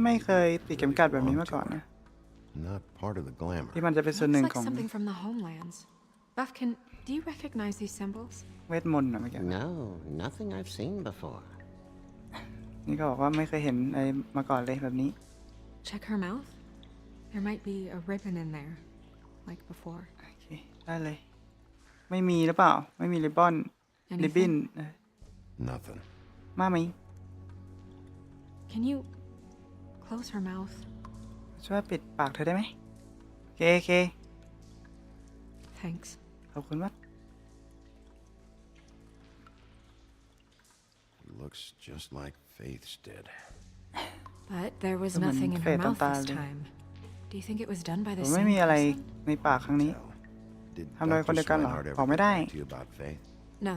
ไม่เคยติดเข็มกลัดแบบนี้มาก่อนนะ Not part of the glamour. ที่มันจะเป็นส่วนหนึ่ง Looks ขอ like ง something from the homelands. Buffkin, do you recognize these symbols? เวทมนต์อะเมื่อกี้ No, nothing I've seen before. นี่ก็บอกว่าไม่เคยเห็นอะไรมาก่อนเลยแบบนี้ Check her mouth. There might be a ribbon in there, like before. โอเคได้เลย ไม่มีหรือเปล่า ไม่มีริบบอนริบบิ้น Nothing. มาไหม Can you close her mouth? ช่วยปิดปากเธอได้ไหมโอเคโอเค Thanks. ขอบคุณมาก Looks just like Faith's did. But there was Naman, nothing in her Faith, ang mouth this tali. time. Do you think it was done by the ผมไม่ same มีอะไร person? ในปากครั้งนี้ Didทำโดยคนเดียวกันเหรอ Swinehart ever บอกไม่ get ได้ back to you about Faith? No.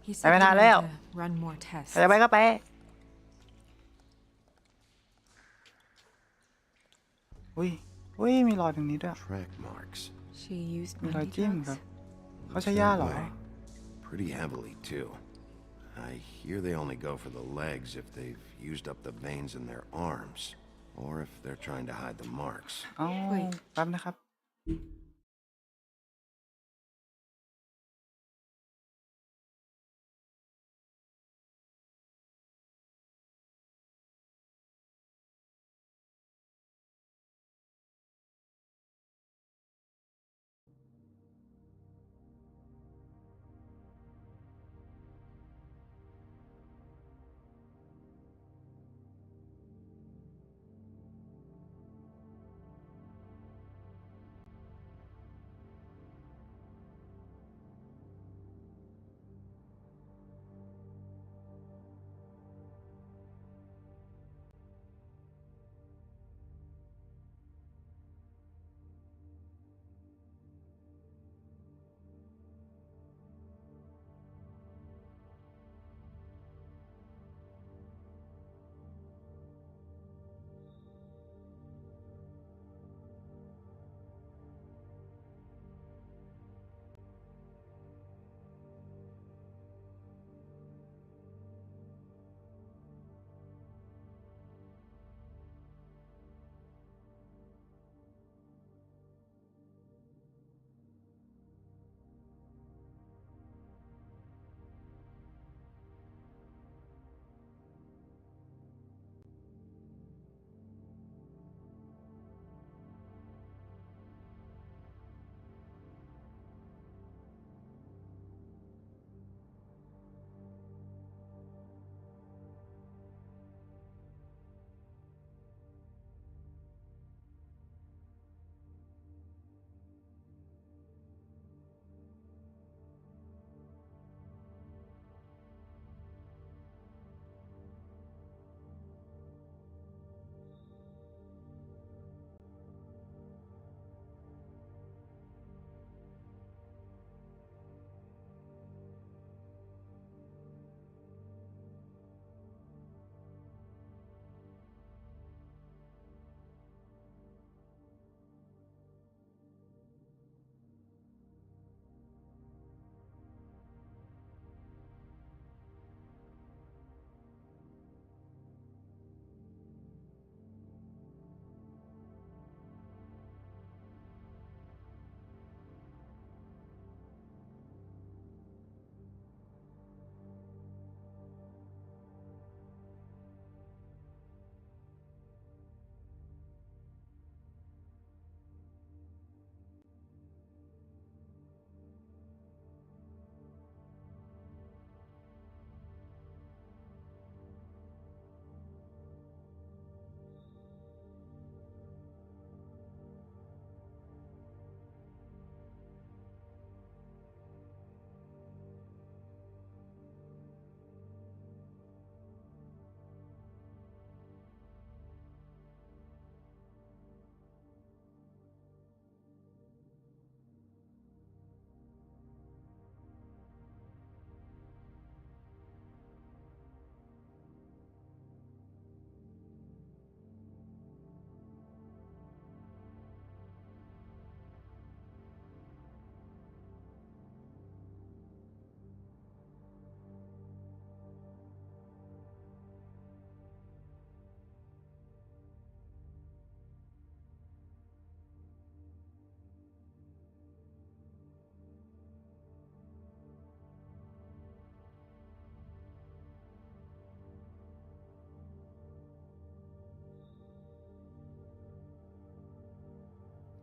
He ไป said ไม่ he ทันแล้ว wanted to run more tests. ใครจะไปก็ไปอุ้ยอุ้ยมีรอยตรงนี้ด้วย Track marks. She used มีรอย mighty จิ้มครั drugs. บ เขาใช้ Looks ยา that เหรอ way. Pretty heavily, too. I hear they only go for the legs if they've used up the veins in their arms, or if they're trying to hide the marks. อ๋อ Wait. แป๊บนะครับ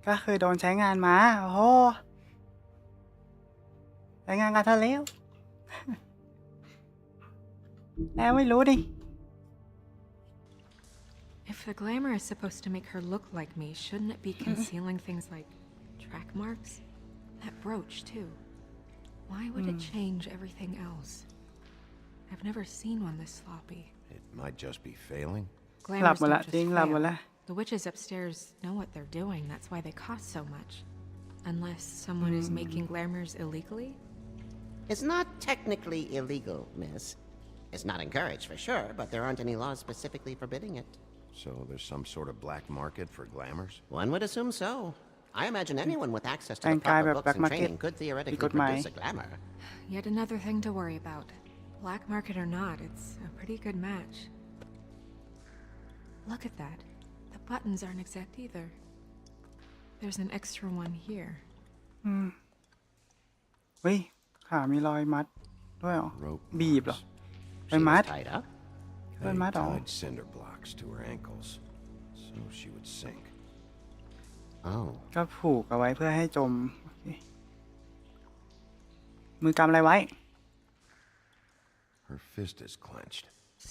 ก็เคยโดนใช้งานมาโอ้โหใช้งานกันทะเลว แล้วไม่รู้ดิ If the glamour is supposed to make her look like me, shouldn't it be concealing things like track marks? That brooch, too. Why would it change everything else? I've never seen one this sloppy. It might just be failing. หลับ Glamours หมดละ don't just จริงหลับหมด fail. ละ The witches upstairs know what they're doing. That's why they cost so much. Unless someone is making glamours illegally? It's not technically illegal, miss. It's not encouraged for sure, but there aren't any laws specifically forbidding it. So there's some sort of black market for glamours? One would assume so. I imagine anyone with access to แต่ the งกาย proper แบบ books black and market training could ผิด theoretically กฎหมาย produce a glamour. Yet another thing to worry about. Black market or not, it's a pretty good match. Look at that. The buttons aren't exact either. There's an extra one here. เฮ้ยขามีรอยมัดด้วยเหรอ Rope บีบเหรอ marks. ไป She มัด was tied up. โดนมัดเหรอ tied cinder blocks to her ankles, so she would sink. Oh. ก็ผูกเอาไว้เพื่อให้จมโอเคมือกำอะไรไว้ Her fist is clenched.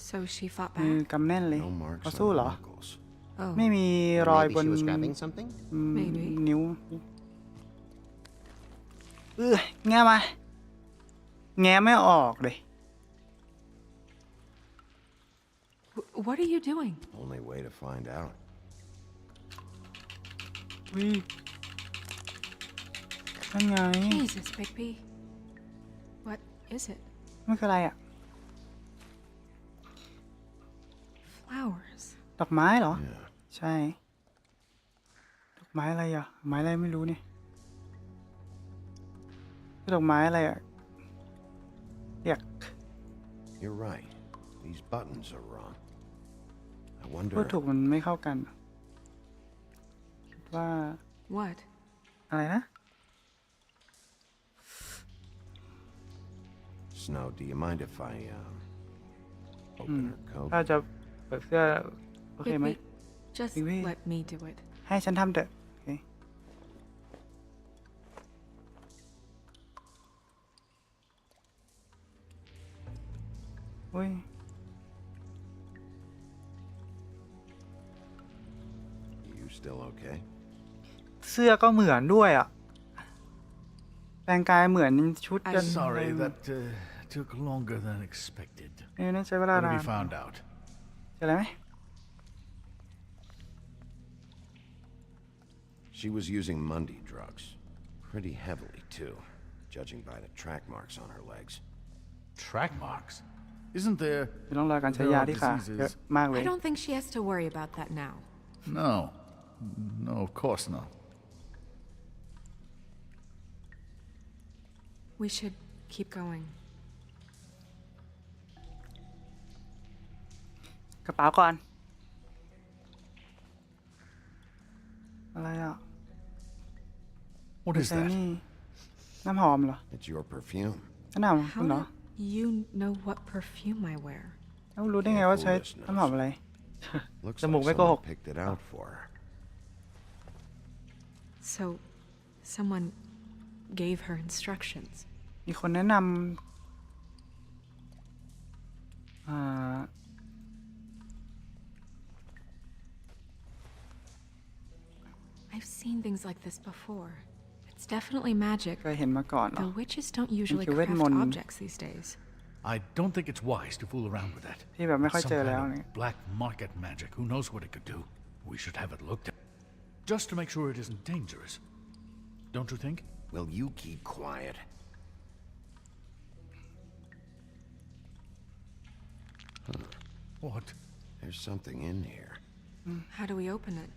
So she fought มือ back? กำแน่นเลย No marks เขา on สู้เหร her อ knuckles. Oh. ไม่มีรอย Maybe บน she was grabbing something? Maybe. นิ้วแง่มาแง่ไม่ออกเลย What are you doing? Only way to find out. วินั่นไง Jesus, Bigby. What is it? มันคืออะไรอ่ะ Flowers. ดอกไม้เหรอ Yeah. ใช่ ดอกไม้อะไรอ่ะ ไม้อะไรไม่รู้เนี่ยดอกไม้อะไรอ่ะเรียก You're right. These buttons are wrong. I พูด wonder. ถูกมันไม่เข้ากันคิดว่า What? อะไรนะ Snow, do you mind if I open her coat? ถ้าจะเปิดเสื้อโอเคไหม Bigby, just Bigby. let me do it. ให้ฉันทำเถอะโอเคอุ้ย You still okay? เสื้อก็เหมือนด้วยอ่ะ แปลงกายเหมือนชุดกัน Sorry, that took longer than expected. นี่น่าใช้เวลา What นา have น you found out? ใช่ไหม She was using Mundy drugs. Pretty heavily, too, judging by the track marks on her legs. Track marks? Isn't there? มีร่องรอยการใช้ยาที่ขาเยอะมากเลย I don't think she has to worry about that now. No. No, of course not. We should keep going. กระเป๋าก่อน อะไรอ่ะ What is ใช่ that? นี่น้ำหอมเหรอ It's your perfume. น้ำหอมคุณ How เหรอ do you know what perfume I wear? แล้วรู้ได้ไงว่าใช้น้ำหอมอะไร Looks จมูก like ไม่โกหก someone picked it out for her. So, someone gave her instructions. มีคนแนะนำI've seen things like this before. It's definitely magic. เคยเห็นมาก่อนเหรอ The witches don't usuallyคือเวท craft มนต์ objects these days. I don't think it's wise to fool around with that. ที่แบบไม่ค่อย Some เจอ kind แล้ว of เนี่ย black market magic. Who knows what it could do? We should have it looked at. Just to make sure it isn't dangerous. Don't you think? Will you keep quiet? What? There's something in here. How do we open it?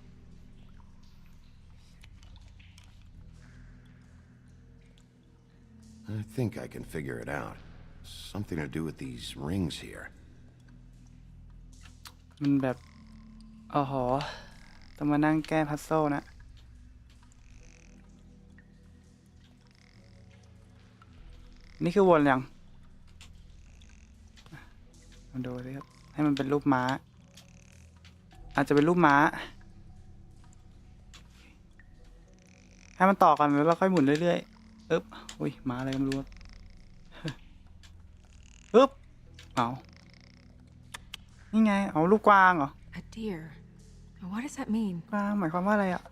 I think I can figure it out. Something to do with these rings here. มันแบบอ๋อหอต้องมานั่งแก้พัซโซิลนะ นี่คือวนยังมาดูสิครับ ให้มันเป็นรูปม้า อาจจะเป็นรูปม้า ให้มันต่อกันแล้วเราค่อยหมุนเรื่อยๆอึ๊บอุ้ยมาอะไรก็ไม่รู้อึ๊บเอานี่ไงเอาลูกกวางเหรอ A deer. What does that mean? กวางหมายความว่าอะไรอ่ะ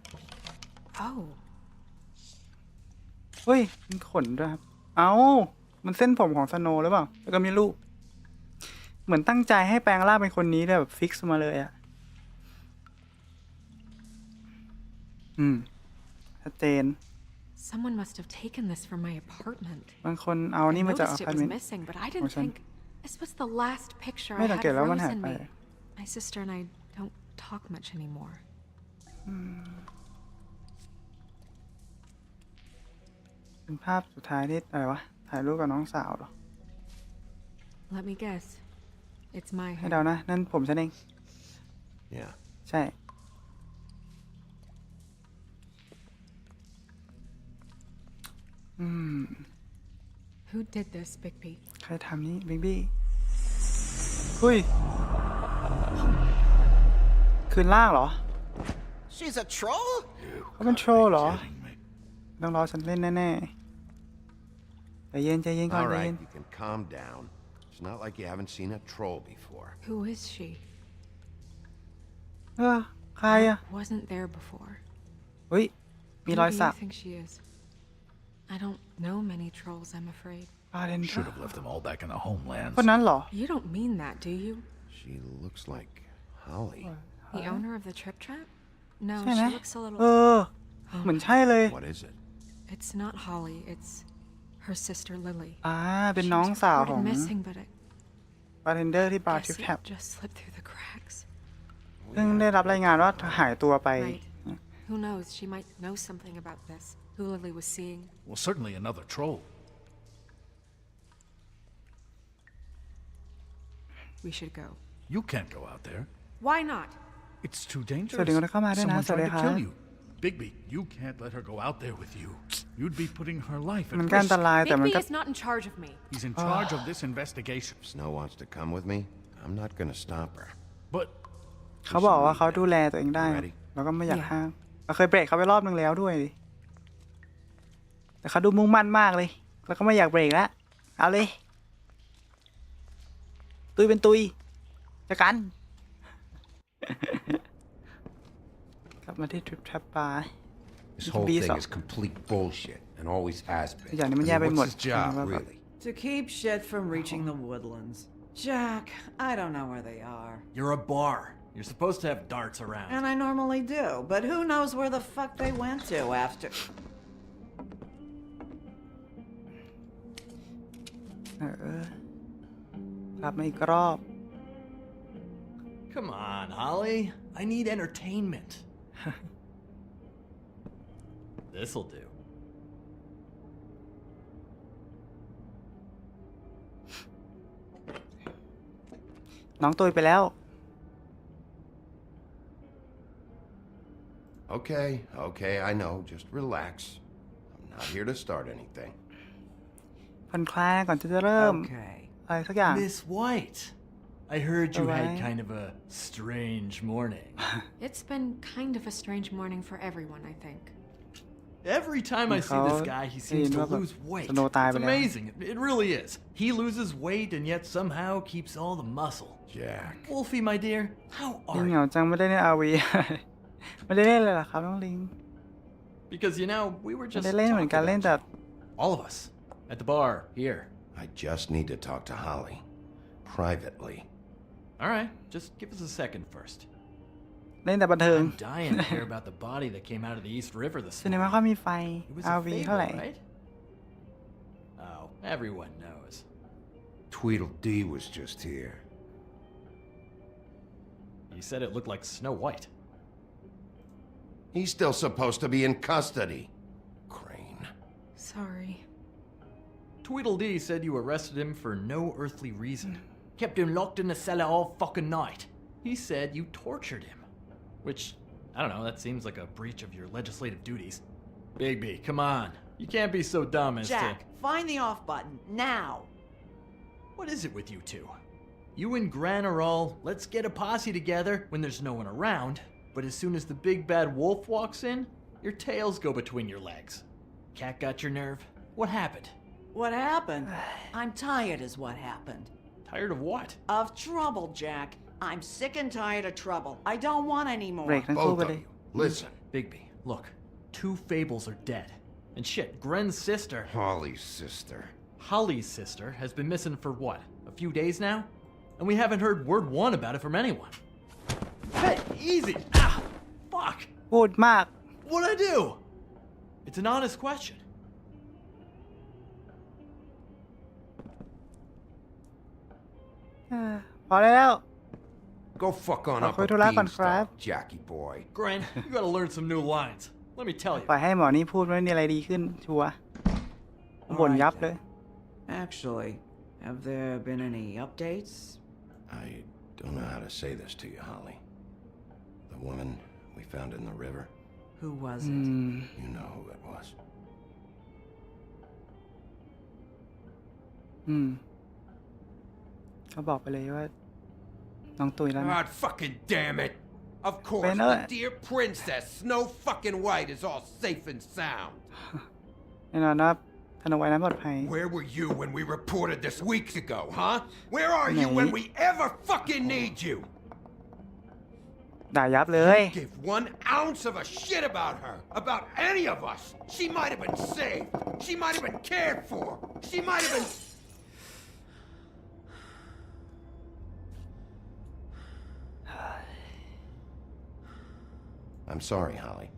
Oh, เฮ้ยมีขนด้วยครับเอามันเส้นผมของสโนว์หรือเปล่าแล้วก็มีลูกเหมือนตั้งใจให้แปลงร่างเป็นคนนี้แบบฟิกซ์มาเลยอ่ะชัดเจน someone must have taken this from my apartment. บางคนเอา I นี่มาจากอ noticed พาร์ต it เม was นต์ missing, but I didn't think this was the last picture I ไม่สัง had เกต of แล้วมันหาย Rose and ไป me. My sister and I don't talk much anymore. เป็นภาพสุดท้ายที่อะไรวะถ่ายรูปกับน้องสาวเหรอ Let me guess. It's my ให้ hair. เดานะนั่นผมฉันเอง Yeah. ใช่ Who did this, Bigby? ใครทำนี่บิ๊กบี้หุ้ยคืนล่างเหรอ She's a troll? เขาเป็นโทรลเหรอ Kidding me. ต้องรอฉันเล่นแน่ๆใจเย็นใจเย็นก่อน All ใจเย็ right, น you can calm down. It's not like you haven't seen a troll before. Who is she? ใครอ่ะ Wasn't there before. เฮ้ยมี Who รอย do สั you ก think she is? I don't know many trolls, I'm afraid. บาเรน Should have left them all back in the homelands. คนนั้นเหรอ You don't mean that, do you? She looks like Holly. The owner of the trip trap? No, ใช่ไหม she looks a เอ little. เหมือนใช่เลย What is it? It's not Holly, it's her sister Lily. เป็น She น้อง was สาวของ reported missing, but I บาร์เทนเดอร์ที่บาร์ทริป guess แท็บ it just slipped through the cracks. เพิ่งได้รับรายงานว่าหายตัวไป Right. Who knows? She might know something about this. Who Lily was seeing. Well, certainly another troll. We should go. You can't go out there. Why not? It's too dangerous. สวัสดีคนที่เข้ามาด้วยนะ Someone สวัสดี tried ค to รับ kill you. Bigby, you can't let her go out there with you. You'd be putting her life at มันก็อันต risk. รายแต่มัน Bigby ก็ is not in charge of me. He's in charge of this investigation. If Snow wants to come with me, I'm not gonna stop her. But เขาบอกว่าเขาดูแลตัวเองได้ แล้วก็ไม่อยากห้ามเราเคยเบรกเขาไปรอบนึงแล้วด้วย แต่เขาดูมุ่งมั่นมากเลย แล้วก็ไม่อยากเบรกแล้ว เอาเลย ตุยเป็นตุยจะกัน กลับมาที่ทริปแทบปา This whole thing is complete bullshit and always has been. อย่างนี้มัน I แย่ mean, ไปหมด what's his job, really? To keep shit from reaching the woodlands. Jack, I don't know where they are. You're a bar. You're supposed to have darts around. And I normally do, but who knows where the fuck they went to after. กลับมาอีกรอบ Come on, Holly. I need entertainment. This'll do. น้องตุยไปแล้ว Okay, I know. Just relax. I'm not here to start anything. ผ่อนคลายก่อนที่จะเริ่ม Okay. อะไรสักอย่าง Miss White. I heard you had Alright. kind of a strange morning. It's been kind of a strange morning for everyone, I think. Every time I see this guy, he seems to lose weight. It's amazing. It really is. He loses weight and yet somehow keeps all the muscle. Jack. Wolfie, my dear, how ลิง are เห you? งาจังไม่ได้เล่น RV ไม่ได้เล่นเลยเหรอครับน้องลิง Because, you know, we were ไม่ just ได้เล่นเหมือน talking กันเล่น about แต่ you. All of us. At the bar, here. I just need to talk to Holly. Privately. All right, just give us a second first. เล่นแต่บันเทิง I'm dying to hear about the body that came out of the East River this ซีนีมา morning. ค่อยมีไฟ It was a RV เท่าไหร่ favor, right? Oh, everyone knows. Tweedledee was just here. He said it looked like Snow White. He's still supposed to be in custody. Crane. Sorry. Tweedledee said you arrested him for no earthly reason. Kept him locked in the cellar all fucking night. He said you tortured him. Which, I don't know, that seems like a breach of your legislative duties. Bigby, come on. You can't be so dumb as Jack, to... find the off button, now! What is it with you two? You and Gran are all, let's get a posse together when there's no one around. But as soon as the big bad wolf walks in, Your tails go between your legs. Cat got your nerve? What happened? What happened? I'm tired is what happened. Tired of what? Of trouble, Jack. I'm sick and tired of trouble. I don't want any เบร more. กทั้งคู่ Both ไป of เลย you, listen. Bigby, look. 2 Fables are dead. And shit, Gren's sister, Holly's sister. Holly's sister, has been missing for what? A few days now? And we haven't heard word one about it from anyone. Hey, easy! Ah! Fuck! พูดมาก What'd I do? It's an honest question. พอแล้ว Go fuck on up a คุยธุระก่อนครับ beanstalk, Jackie boy. Gren, you gotta learn some new lines. Let me tell you. ปล่อยให้หมอนี่พูดไม่มีอะไรดีขึ้นชัวร์บ่นยับเลย Actually, have there been any updates? I don't know how to say this to you, Holly. The woman we found in the river, Who was อื it? ม you know who it was. เขาบอกไปเลยว่า น้องตุยแล้วนะ God fucking damn it! Of course, Been a- the dear princess, Snow fucking White, is all safe and sound. แน่นอนนะธนวัยนั้นปลอดภัย Where were you when we reported this weeks ago, huh? Where are you Mate. when we ever fucking need you? ด่ายับเลย Give 1 ounce of a shit about her, about any of us. She might have been saved. She might have been cared for. She might have been. I'm sorry, Holly.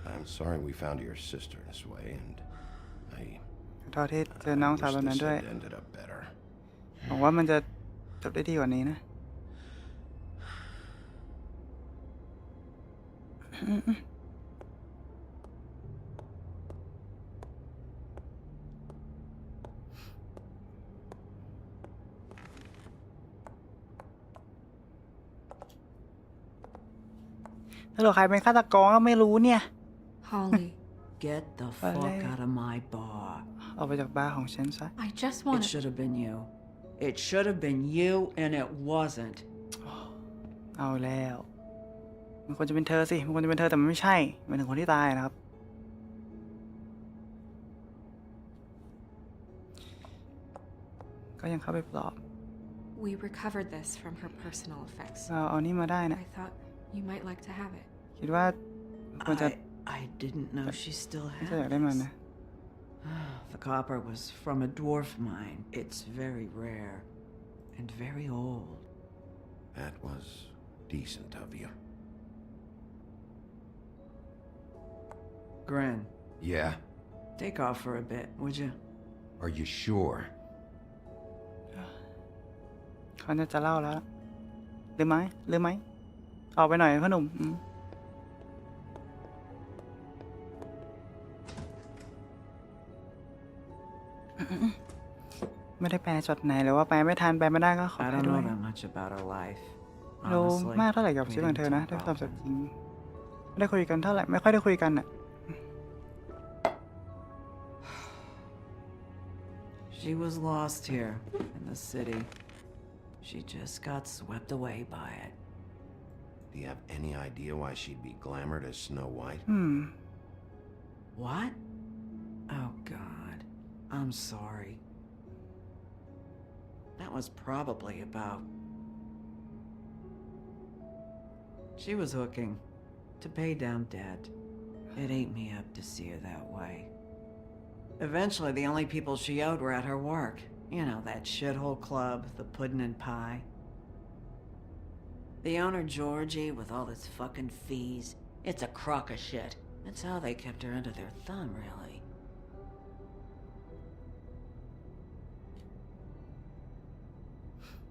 I'm sorry we found your sister this way, and I ขอโทษที่เจอน้องสาวแบบ wish นั้น this ด้วย had ended up better. หวังว่ามันจะจบได้ดีกว่านี้นะ ถ้าเราใครเป็นฆาตกรก็ไม่รู้เนี่ย Holly, Get the fuck out of my bar. ออกไปจากบาร์ของฉันซะ I just It want should have been you. It should have been you, and it wasn't. เอาแล้ว มันควรจะเป็นเธอสิ มันควรจะเป็นเธอแต่มันไม่ใช่หมายถึงคนที่ตายนะครับ ก็ยังเข้าไปปลอบ We recovered this from her personal effects. เราเอานี่มาได้นะ I thought you might like to have it. คิดว่าควรจะ I didn't know she still จะอยาก had ได้มัน this. นะ The copper was from a dwarf mine. It's very rare and very old. That was decent of you. Gren, Yeah? take off for a bit, would you? Are you sure? เขาจะเล่าแล้วลืมไหมลืมไหม ออกไปหน่อยพ่อหนุ่มไม่ได้แปลช็อตไหนหรือว่าแปลไม่ทันแปลไม่ได้ก็ขอ I ให้ don't ด้ว know ย that much about her life. รู้ Honestly, มากเท่าไหร่กับ we ชีวิตของ didn't เธอนะ talk ด้วยความสัต often. ย์จริงไม่ได้คุยกันเท่าไหร่ไม่ค่อยได้คุยกันอ่ะ She was lost here in the city. She just got swept away by it. Do you have any idea why she'd be glamored as Snow White? What? Oh, God. I'm sorry. That was probably about... She was hooking to pay down debt. It ate me up to see her that way. Eventually, the only people she owed were at her work. You know, that shithole club, the pudding and pie. The owner, Georgie, with all his fucking fees. It's a crock of shit. That's how they kept her under their thumb, really.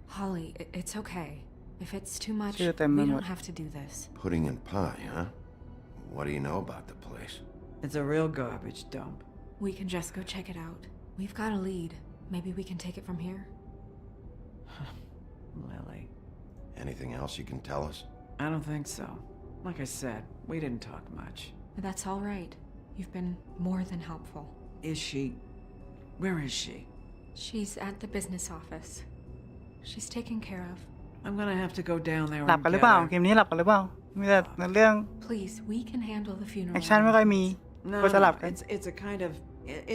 Holly, it's okay. If it's too much, Chưa we tem mà don't một- have to do this. Pudding and pie, huh? What do you know about the place? It's a real garbage dump. We can just go check it out. We've got a lead. Maybe we can take it from here. Lily. Anything else you can tell us? I don't think so. Like I said, we didn't talk much. But that's all right. You've been more than helpful. Is she... Where is she? She's at the business office. She's taken care of. I'm gonna have to go down there หลับ and กันหรือ get เปล่า her. เกมนี้หลับกันหรือเปล่า มีแต่ในเรื่อง Please, we can handle the แอ funeral. คชั่นไม่ค่อยมี No, ก็สลับกัน it's a kind of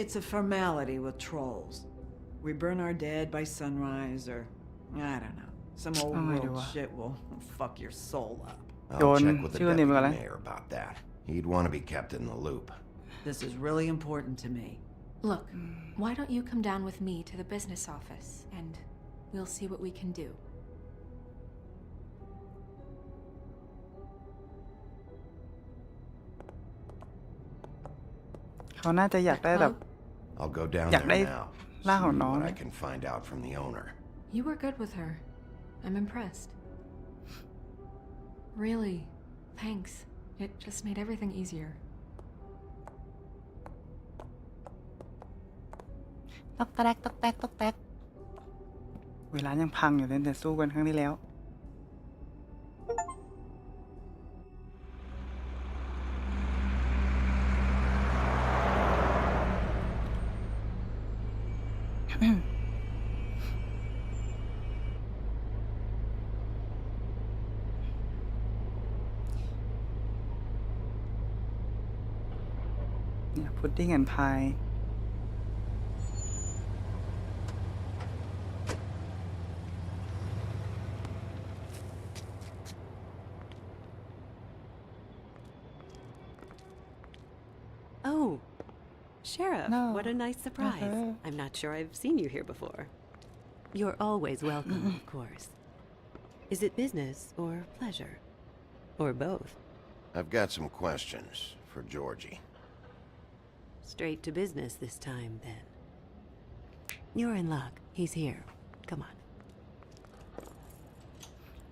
it's a formality with trolls. We burn our dead by sunrise, or I don't know, some old Oh, I world do. shit will fuck your soul up. I'll check with the Chưa deputy niệm gọi là- mayor about that. He'd want to be kept in the loop. This is really important to me. Look, why don't you come down with me to the business office and we'll see what we can do. เขาน่าจะอยากได้แบบ I'll go down Dạ, there đây now. là See của nó what đấy. I can find out from the owner. You were good with her. I'm impressed. Really, thanks. It just made everything easier. ตอกแตกตอกแตกตอกแตกเวลายังพังอยู่เลยแต่สู้กันครั้งที่แล้ว เนี่ยพุดดิ้งแอนด์พาย Oh, Sheriff, No. what a nice surprise. Okay. I'm not sure I've seen you here before. You're always welcome, of course. Is it business or pleasure? Or both? I've got some questions for Georgie. Straight to business this time, then. You're in luck. He's here. Come on.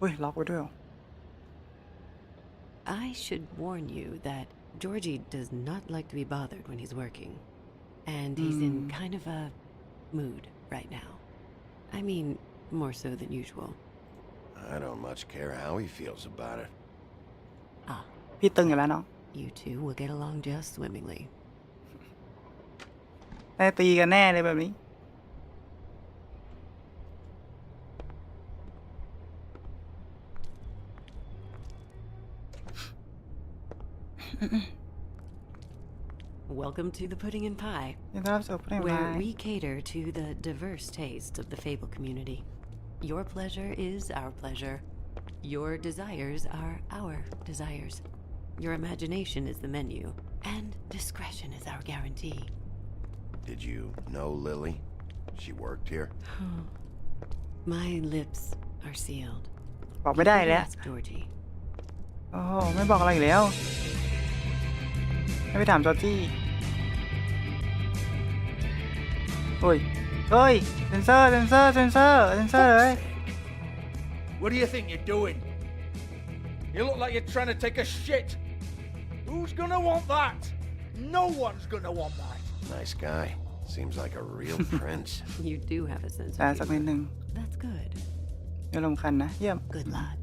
อุ้ยล็อกไว้ด้วยเหรอ I should warn you that Georgie does not like to be bothered when he's working. And he's in kind of a mood right now. I mean, more so than usual. I don't much care how he feels about it. Ah, พี่ตึงอยู่แล้วเนาะ you two will get along just swimmingly. ได้ตีกันแน่เลยแบบนี้ Welcome to the Pudding and Pie, ยินดีต้อนรับสู่เพลง where we cater to the diverse tastes of the Fable community. Your pleasure is our pleasure. Your desires are our desires. Your imagination is the menu, and discretion is our guarantee. Did you know Lily? She worked here? My lips are sealed. บอกไม่ได้แล้ว Ask Georgie. โอ้โหไม่บอกอะไรอีกแล้ว ให้ไปถามจอร์จี้โอ้ยเฮ้ยเซนเซอร์เลย What do you think you're doing? You look like you're trying to take a shit. Who's gonna want that? No one's gonna want that. Nice guy. Seems like a real prince. You do have a sense แต่ of สักนิด humor. นึง That's good. อย่าลำคันนะ เยี่ยม Good luck.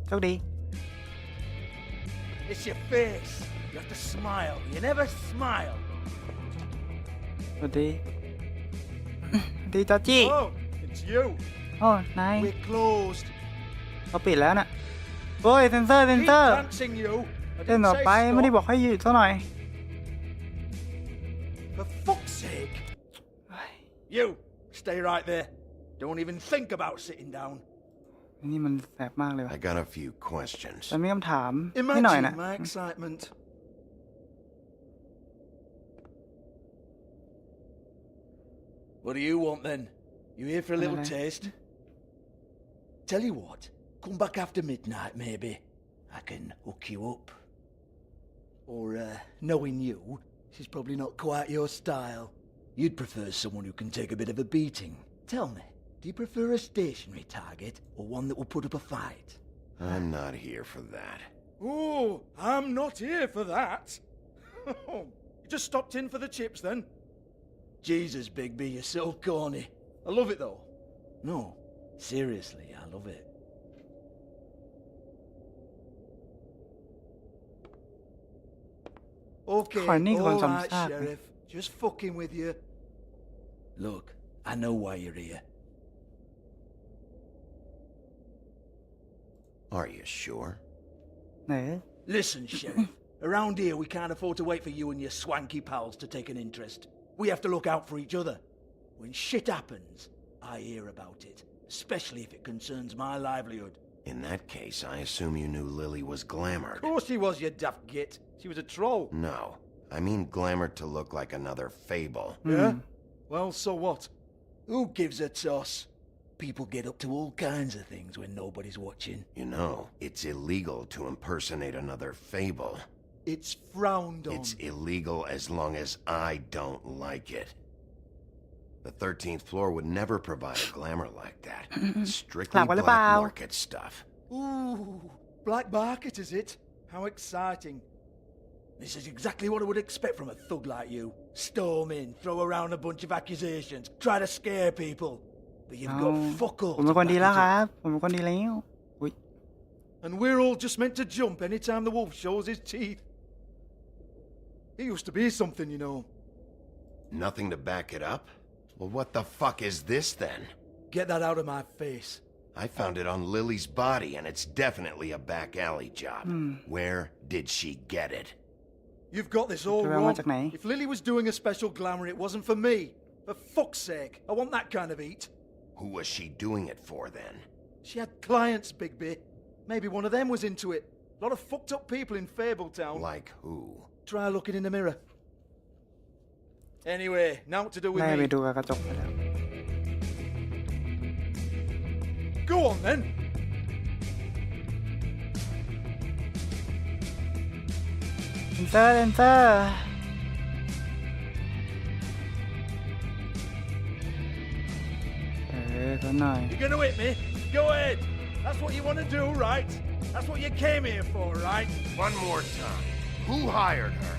โชคดี It's your face. You have to smile. You never smile. สวัสดี ดีจอร์จี้ Oh, it's you. โอ้นาย We're closed. เขาปิดแล้วน่ะโอ้ยเซนเซอร์ Keep dancing, you. I เต้น didn't ต่อ say ไปไม่ได้ stop. บอกให้หยุดซะหน่อย For fuck's sake. You, stay right there. Don't even think about sitting down. นี่มันแสบมากเลยว่ะ I got a few questions. แต่มีคำถามนิดหน่อยนะ Imagine my excitement. What do you want then? You here for a little Hello. taste? Tell you what, come back after midnight maybe. I can hook you up. Or, knowing you, she's probably not quite your style. You'd prefer someone who can take a bit of a beating. Tell me, do you prefer a stationary target or one that will put up a fight? I'm not here for that. Oh, I'm not here for that. You just stopped in for the chips then? Jesus, Bigby, you're so corny. I love it though. No, seriously, I love it. Okay, Khỏi ní còn all dòng right, xác này. Sheriff. Just fucking with you. Look, I know why you're here. Are you sure? ไหน Listen, Sheriff. Around here, we can't afford to wait for you and your swanky pals to take an interest. We have to look out for each other. When shit happens, I hear about it, especially if it concerns my livelihood. In that case, I assume you knew Lily was glamored. Of course she was, you daft git. She was a troll. No, I mean glamored to look like another fable. Yeah? Well, so what? Who gives a toss? People get up to all kinds of things when nobody's watching. You know, it's illegal to impersonate another fable. It's frowned on. It's illegal as long as I don't like it. The 13th floor would never provide a glamour like that. Strictly black market stuff. Ooh, black market is it? How exciting. This is exactly what I would expect from a thug like you. Storm in, throw around a bunch of accusations, try to scare people. But you've got fuck all ผมเป็น to คนดี back แล้ว it ครั up. บ ผมเป็นคนดีแล้วอุ้ย And we're all just meant to jump anytime the wolf shows his teeth. He used to be something, you know. Nothing to back it up? Well, what the fuck is this then? Get that out of my face. I found it on Lily's body, and it's definitely a back alley job. Where did she get it? You've got this all ไปเอามา wrong. จากไหน If Lily was doing a special glamour, it wasn't for me. For fuck's sake, I want that kind of eat. Who was she doing it for then? She had clients, Bigby. Maybe one of them was into it. A lot of fucked up people in Fabletown. Like who? Try looking in the mirror. Anyway, now what to do with ได้ไป me? ดูกับกระจกไปแล้ว Go on then. เซนเซอร์เซนเซอร์ซะหน่อย You're gonna hit me? Go ahead. That's what you want to do, right? That's what you came here for, right? One more time. Who hired her?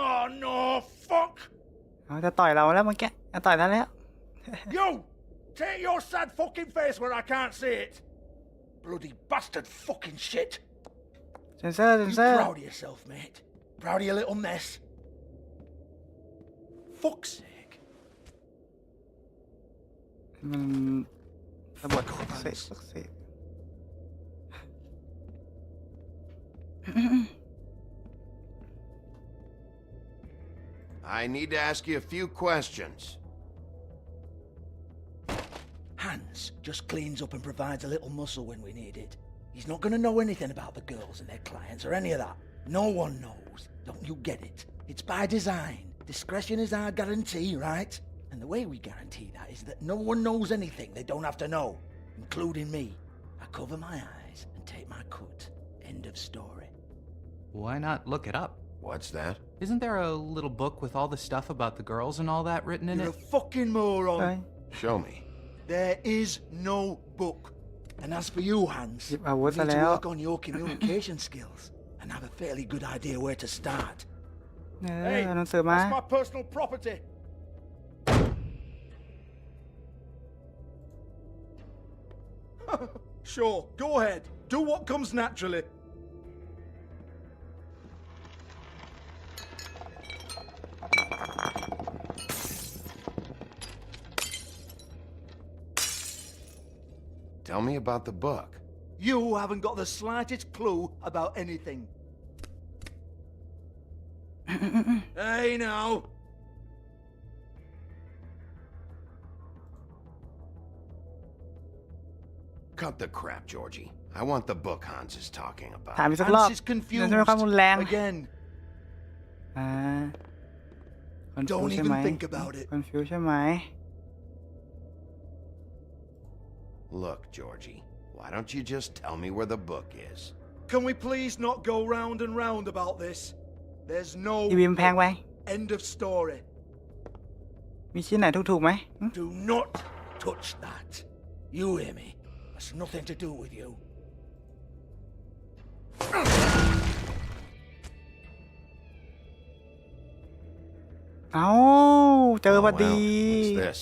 Oh no, fuck! เขาจะต่อยเราแล้วเมื่อกี้จะต่อยเราแล้ว You! Take your sad fucking face where I can't see it! Bloody bastard fucking shit! เซนเซอร์เซน You เซอร์ proud of yourself, mate? Proud of your little mess? Fuck's sake. มันระเบิดเสร็จเสร็จ I need to ask you a few questions. Hans just cleans up and provides a little muscle when we need it. He's not going to know anything about the girls and their clients or any of that. No one knows. Don't you get it? It's by design. Discretion is our guarantee, right? And the way we guarantee that is that no one knows anything they don't have to know, including me. I cover my eyes and take my cut. End of story. Why not look it up? What's that? Isn't there a little book with all the stuff about the girls and all that written in You're it? a fucking moron. เฮ้ย Show me. There is no book. And as for you, Hans, หยิบอาวุธ you ซะ need แล้ to ว work on your communication skills and have a fairly good idea where to start. เอาหนังสือมา That's my personal property. Sure, go ahead. Do what comes naturally. Tell me about the book. You haven't got the slightest clue about anything. Hey now. Cut the crap, Georgie. I want the book Hans is talking about. ถามอีกสักรอบ Hans is เดี๋ยว confused จะมีความรุนแรง again. อ่าคอนฟิว Don't ใช่ไหม even think about it. คอนฟิวใช่ไหม Look, Georgie, why don't you just tell me where the book is? Can we please not go round and round about this? There's no ทีวีมันแพงไป end of story. มีชิ้นไหนถูกๆไหม Do not touch that. You hear me? That's nothing to do with you. เอ้าเจอพอ Oh, ดี well, what's this?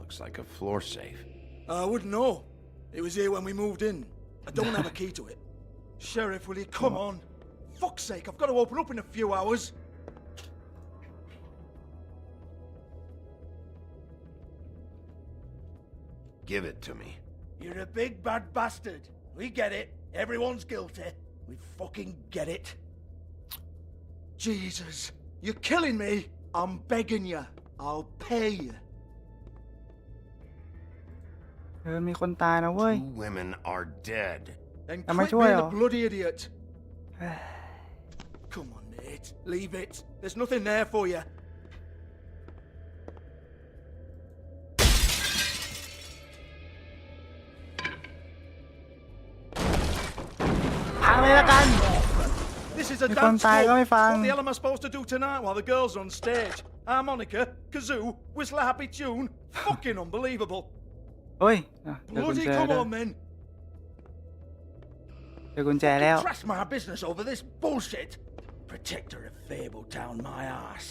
Looks like a floor safe. I wouldn't know. It was here when we moved in. I don't have a key to it. Sheriff, will you come on? Fuck's sake, I've got to open up in a few hours. Give it to me. You're a big bad bastard. We get it. Everyone's guilty. We fucking get it. Jesus, you're killing me. I'm begging you. I'll pay you. มีคนตายนะเว้ย Two women are dead. Then Am I quit sure? being a bloody idiot. Come on, mate. Leave it. There's nothing there for you. พังเลยละกัน This is a มีคน dance ตายก็ club. ไม่ฟัง What the hell am I supposed to do tonight while the girls are on stage? Harmonica, kazoo, whistle a happy tune. Fucking unbelievable. เฮ้ยเจอกุญ Bloody แจ come ด้วย on, then. เจอกุญแจแล้ว Trash my business over this bullshit. Protector of Fabletown, my ass.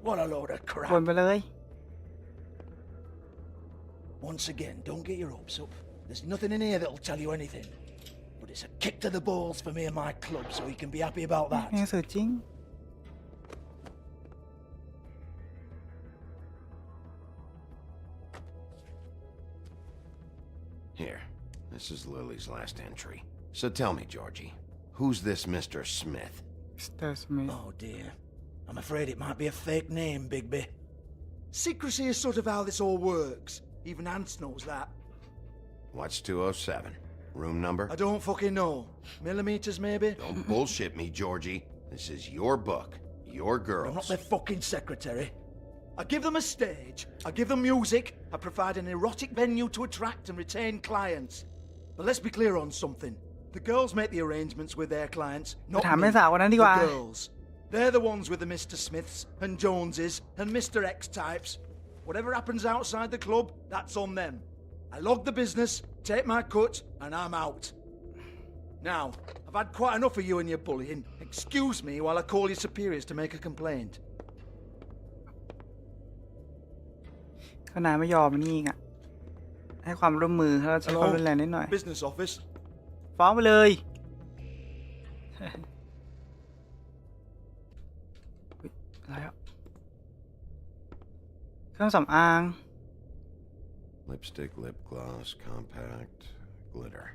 What a load of วน crap. ไปเลย Once again, don't get your hopes up. There's nothing in here that'll tell you anything. But it's a kick to the balls for me and my club, so you can be happy about มี that. หนังสือจริง Here, this is Lily's last entry. So tell me, Georgie, who's this Mr. Smith? สเตอร์สมิธ Oh dear. I'm afraid it might be a fake name, Bigby. Secrecy is sort of how this all works. Even Ants knows that. What's 207? Room number? I don't fucking know. Millimeters, maybe? Don't bullshit me, Georgie. This is your book, your I'm not girls. their fucking secretary. I give them a stage, I give them music, I provide an erotic venue to attract and retain clients. But let's be clear on something. The girls make the arrangements with their clients, ไป not ถาม me. แม่สาวคนนั้นดีกว่า The girls. They're the ones with the Mr. Smiths and Joneses and Mr. X types. Whatever happens outside the club, that's on them. I log the business, take my cut, and I'm out. Now, I've had quite enough of you and your bullying. Excuse me while I call your superiors to make a complaint. ก็นายไม่ยอมนี่อีกอ่ะ ให้ความร่วมมือแล้วใช้ความรุนแรงนิดหน่อย Business office. ฟ้องไปเลย อุ๊ยอะไรอ่ะ เครื่องสำอาง Lipstick, lip gloss, compact, glitter.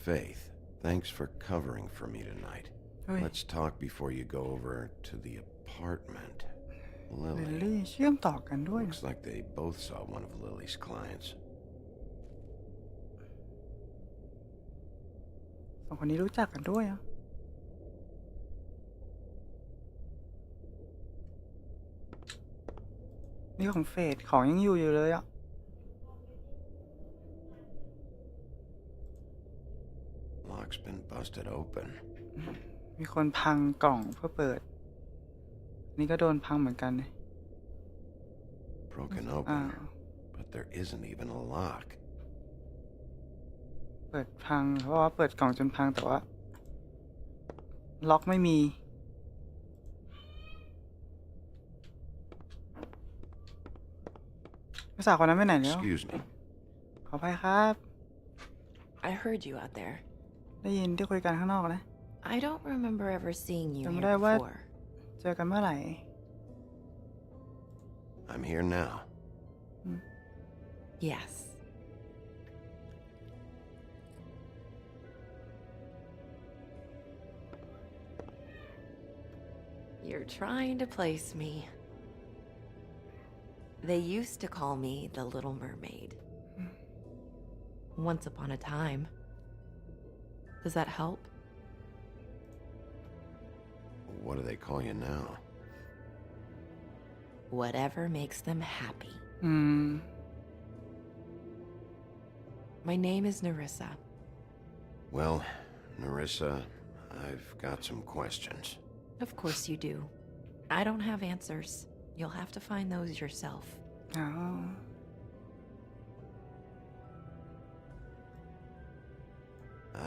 Faith, thanks for covering for me tonight. Oi. Let's talk before you go over to the apartment. ลิล Lily. ลี่เชื่อมต่อกันด้วย Looks like they both saw one of Lily's clients. สองคนนี้รู้จักกันด้วยอ่ะ นี่ของเฟดของยังอยู่เลยอ่ะ Lock's been busted open. มีคนพังกล่องเพื่อเปิด นี่ก็โดนพังเหมือนกัน Broken อ้าว open. But there isn't even a lock. เปิดพังเพราะว่าเปิดกล่องจนพังแต่ว่า ล็อกไม่มี ภาษาวคนนั้นไปไหนแล้ว Excuse me. ขออภัยครับ I heard you out there. ได้ยินที่คุยกันข้างนอกนะ I don't remember ever seeing you จำ here ได้ว่า before. เจอกันเมื่อไหร่ I'm here now. Yes. You're trying to place me. They used to call me the Little Mermaid. Once upon a time. Does that help? What do they call you now? Whatever makes them happy. อืม My name is Narissa. Well, Narissa, I've got some questions. Of course you do. I don't have answers. You'll have to find those yourself. อ๋อ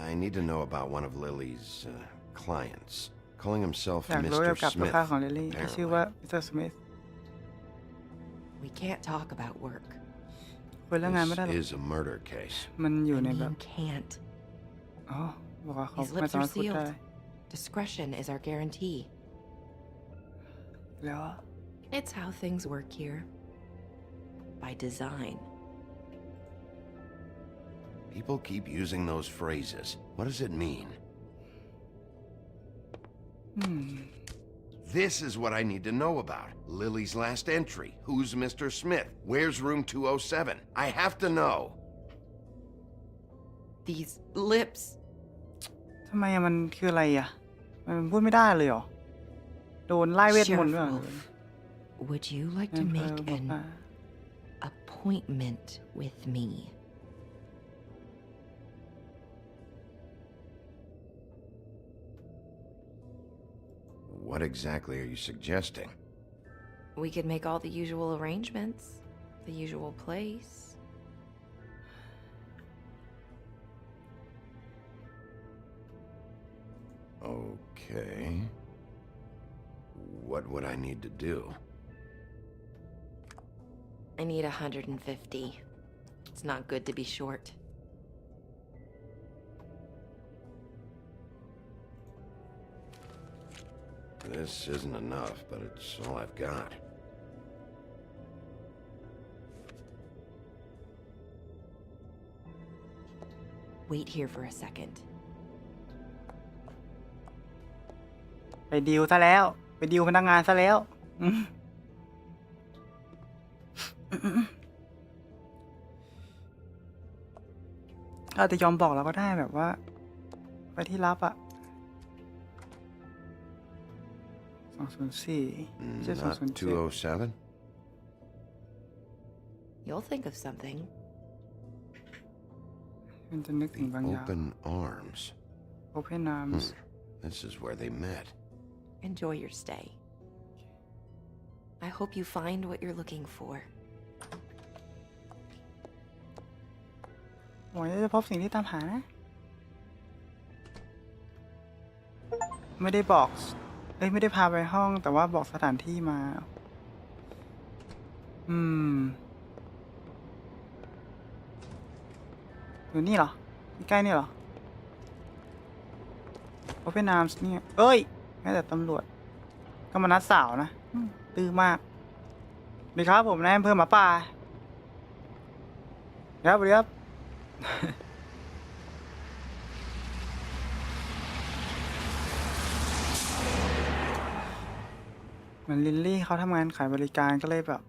I need to know about one of Lily's clients, calling himself อยากรู้เกี่ยว Mr. กับลูก Smith. ค้าของลิลลี่ที่ชื่อว่า apparently. มิสเตอร์สมิธ We can't talk about work. คุยเรื่องงานไม่ได้หรอก This is a murder case. มันอยู่ I ในแบบ mean can't. อ๋อ บอกว่าเขา His ไม่ lips สา are มารถพูดได้ sealed. Discretion is our guarantee. แล้วอะ It's how things work here. By design. People keep using those phrases. What does it mean? This is what I need to know about. Lily's last entry. Who's Mr. Smith? Where's room 207? I have to know. These lips. ทำไมมันคืออะไรอ่ะมันพูดไม่ได้เลยเหรอโดนไล่เวทมนต์ด้วย Sheriff Wolf, would you like to make an appointment with me? What exactly are you suggesting? We could make all the usual arrangements, the usual place. Okay. What would I need to do? I need 150. It's not good to be short. This isn't enough, but it's all I've got. Wait here for a second. ไปดีลซะแล้วไปดีลพนักงานซะแล้วอาจจะยอมบอกเราก็ได้แบบว่าไปที่ลับอะ204 Not 207? You'll think of something. มันจะนึกถึงบางอย่าง Open arms. Open arms This is where they met. Enjoy your stay. I hope you find what you're looking for. หวังจะพบสิ่งที่ตามหานะไม่ได้บอกไม่ได้พาไปห้องแต่ว่าบอกสถานที่มาอยู่นี่เหรอใกล้นี่เหรอ Open Arms เนี่ยเอ้ยแม้แต่ตำรวจก็มานัดสาวนะตื้อมากดีครับผมนายอำเภอหมาป่าครับสวัสดีครับ เหมือนลิลลี่เขาทำงานขายบริการก็เลยแบบ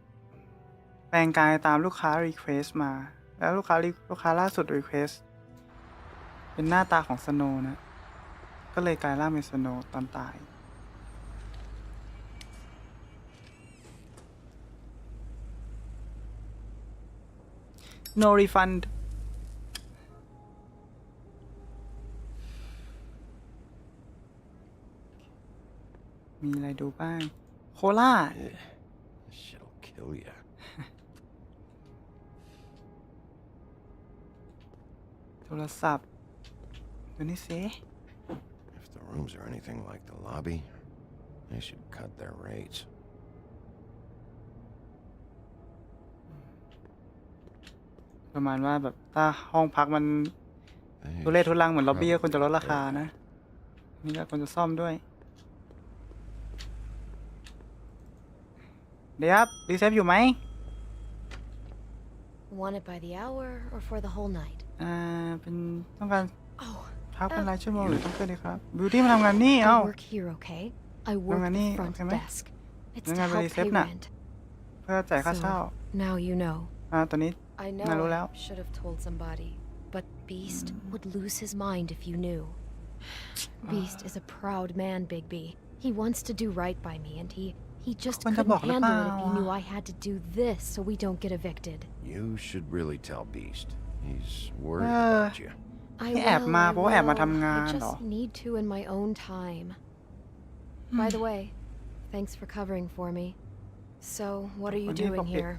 แปลงกายตามลูกค้ารีเควสมาแล้วลูกค้าล่าสุดรีเควสเป็นหน้าตาของสโนว์นะก็เลยกลายร่างเป็นสโนว์ตอนตายno refund มีอะไรดูบ้างโคล่า This shit'll kill ya. โทรศัพท์ดูนี่สิ If the rooms are anything like the lobby, they should cut their rates. ประมาณว่าแบบถ้าห้องพักมันทุเรศทุรังเหมือนล็อบบี้ก็ควรจะลดราคานะนี่ก็ควรจะซ่อมด้วยเดี๋ยวครับรีเซฟอยู่ไหม Want it by the hour or for the whole night? เป็นต้องการ Oh, พักเป็นรายชั่วโมงหรือต้องเกินดีครับบิวตี้มาทำงานนี่ I เอ้า work here, okay? I work Ngani, the front okay, mate. desk. It's Ngani, to help reset pay na. rent. เพื่อจ่ายค่าเช่า So, now you know. ตอนนี้ I นายรู้ know แล้ว I should have told somebody, but Beast would lose his mind if you knew. Beast is a proud man, Bigby. He wants to do right by me, and he just Kung couldn't tabak na handle it if he pa. knew I had to do this so we don't get evicted. You should really tell Beast. He's worried about you. I ที่แอบมาเพราะว่าแอบมาทำงาน I เหรอ just need to in my own time. By the way, thanks for covering for me. So, what are youคนนี้ doing ปกปิด here?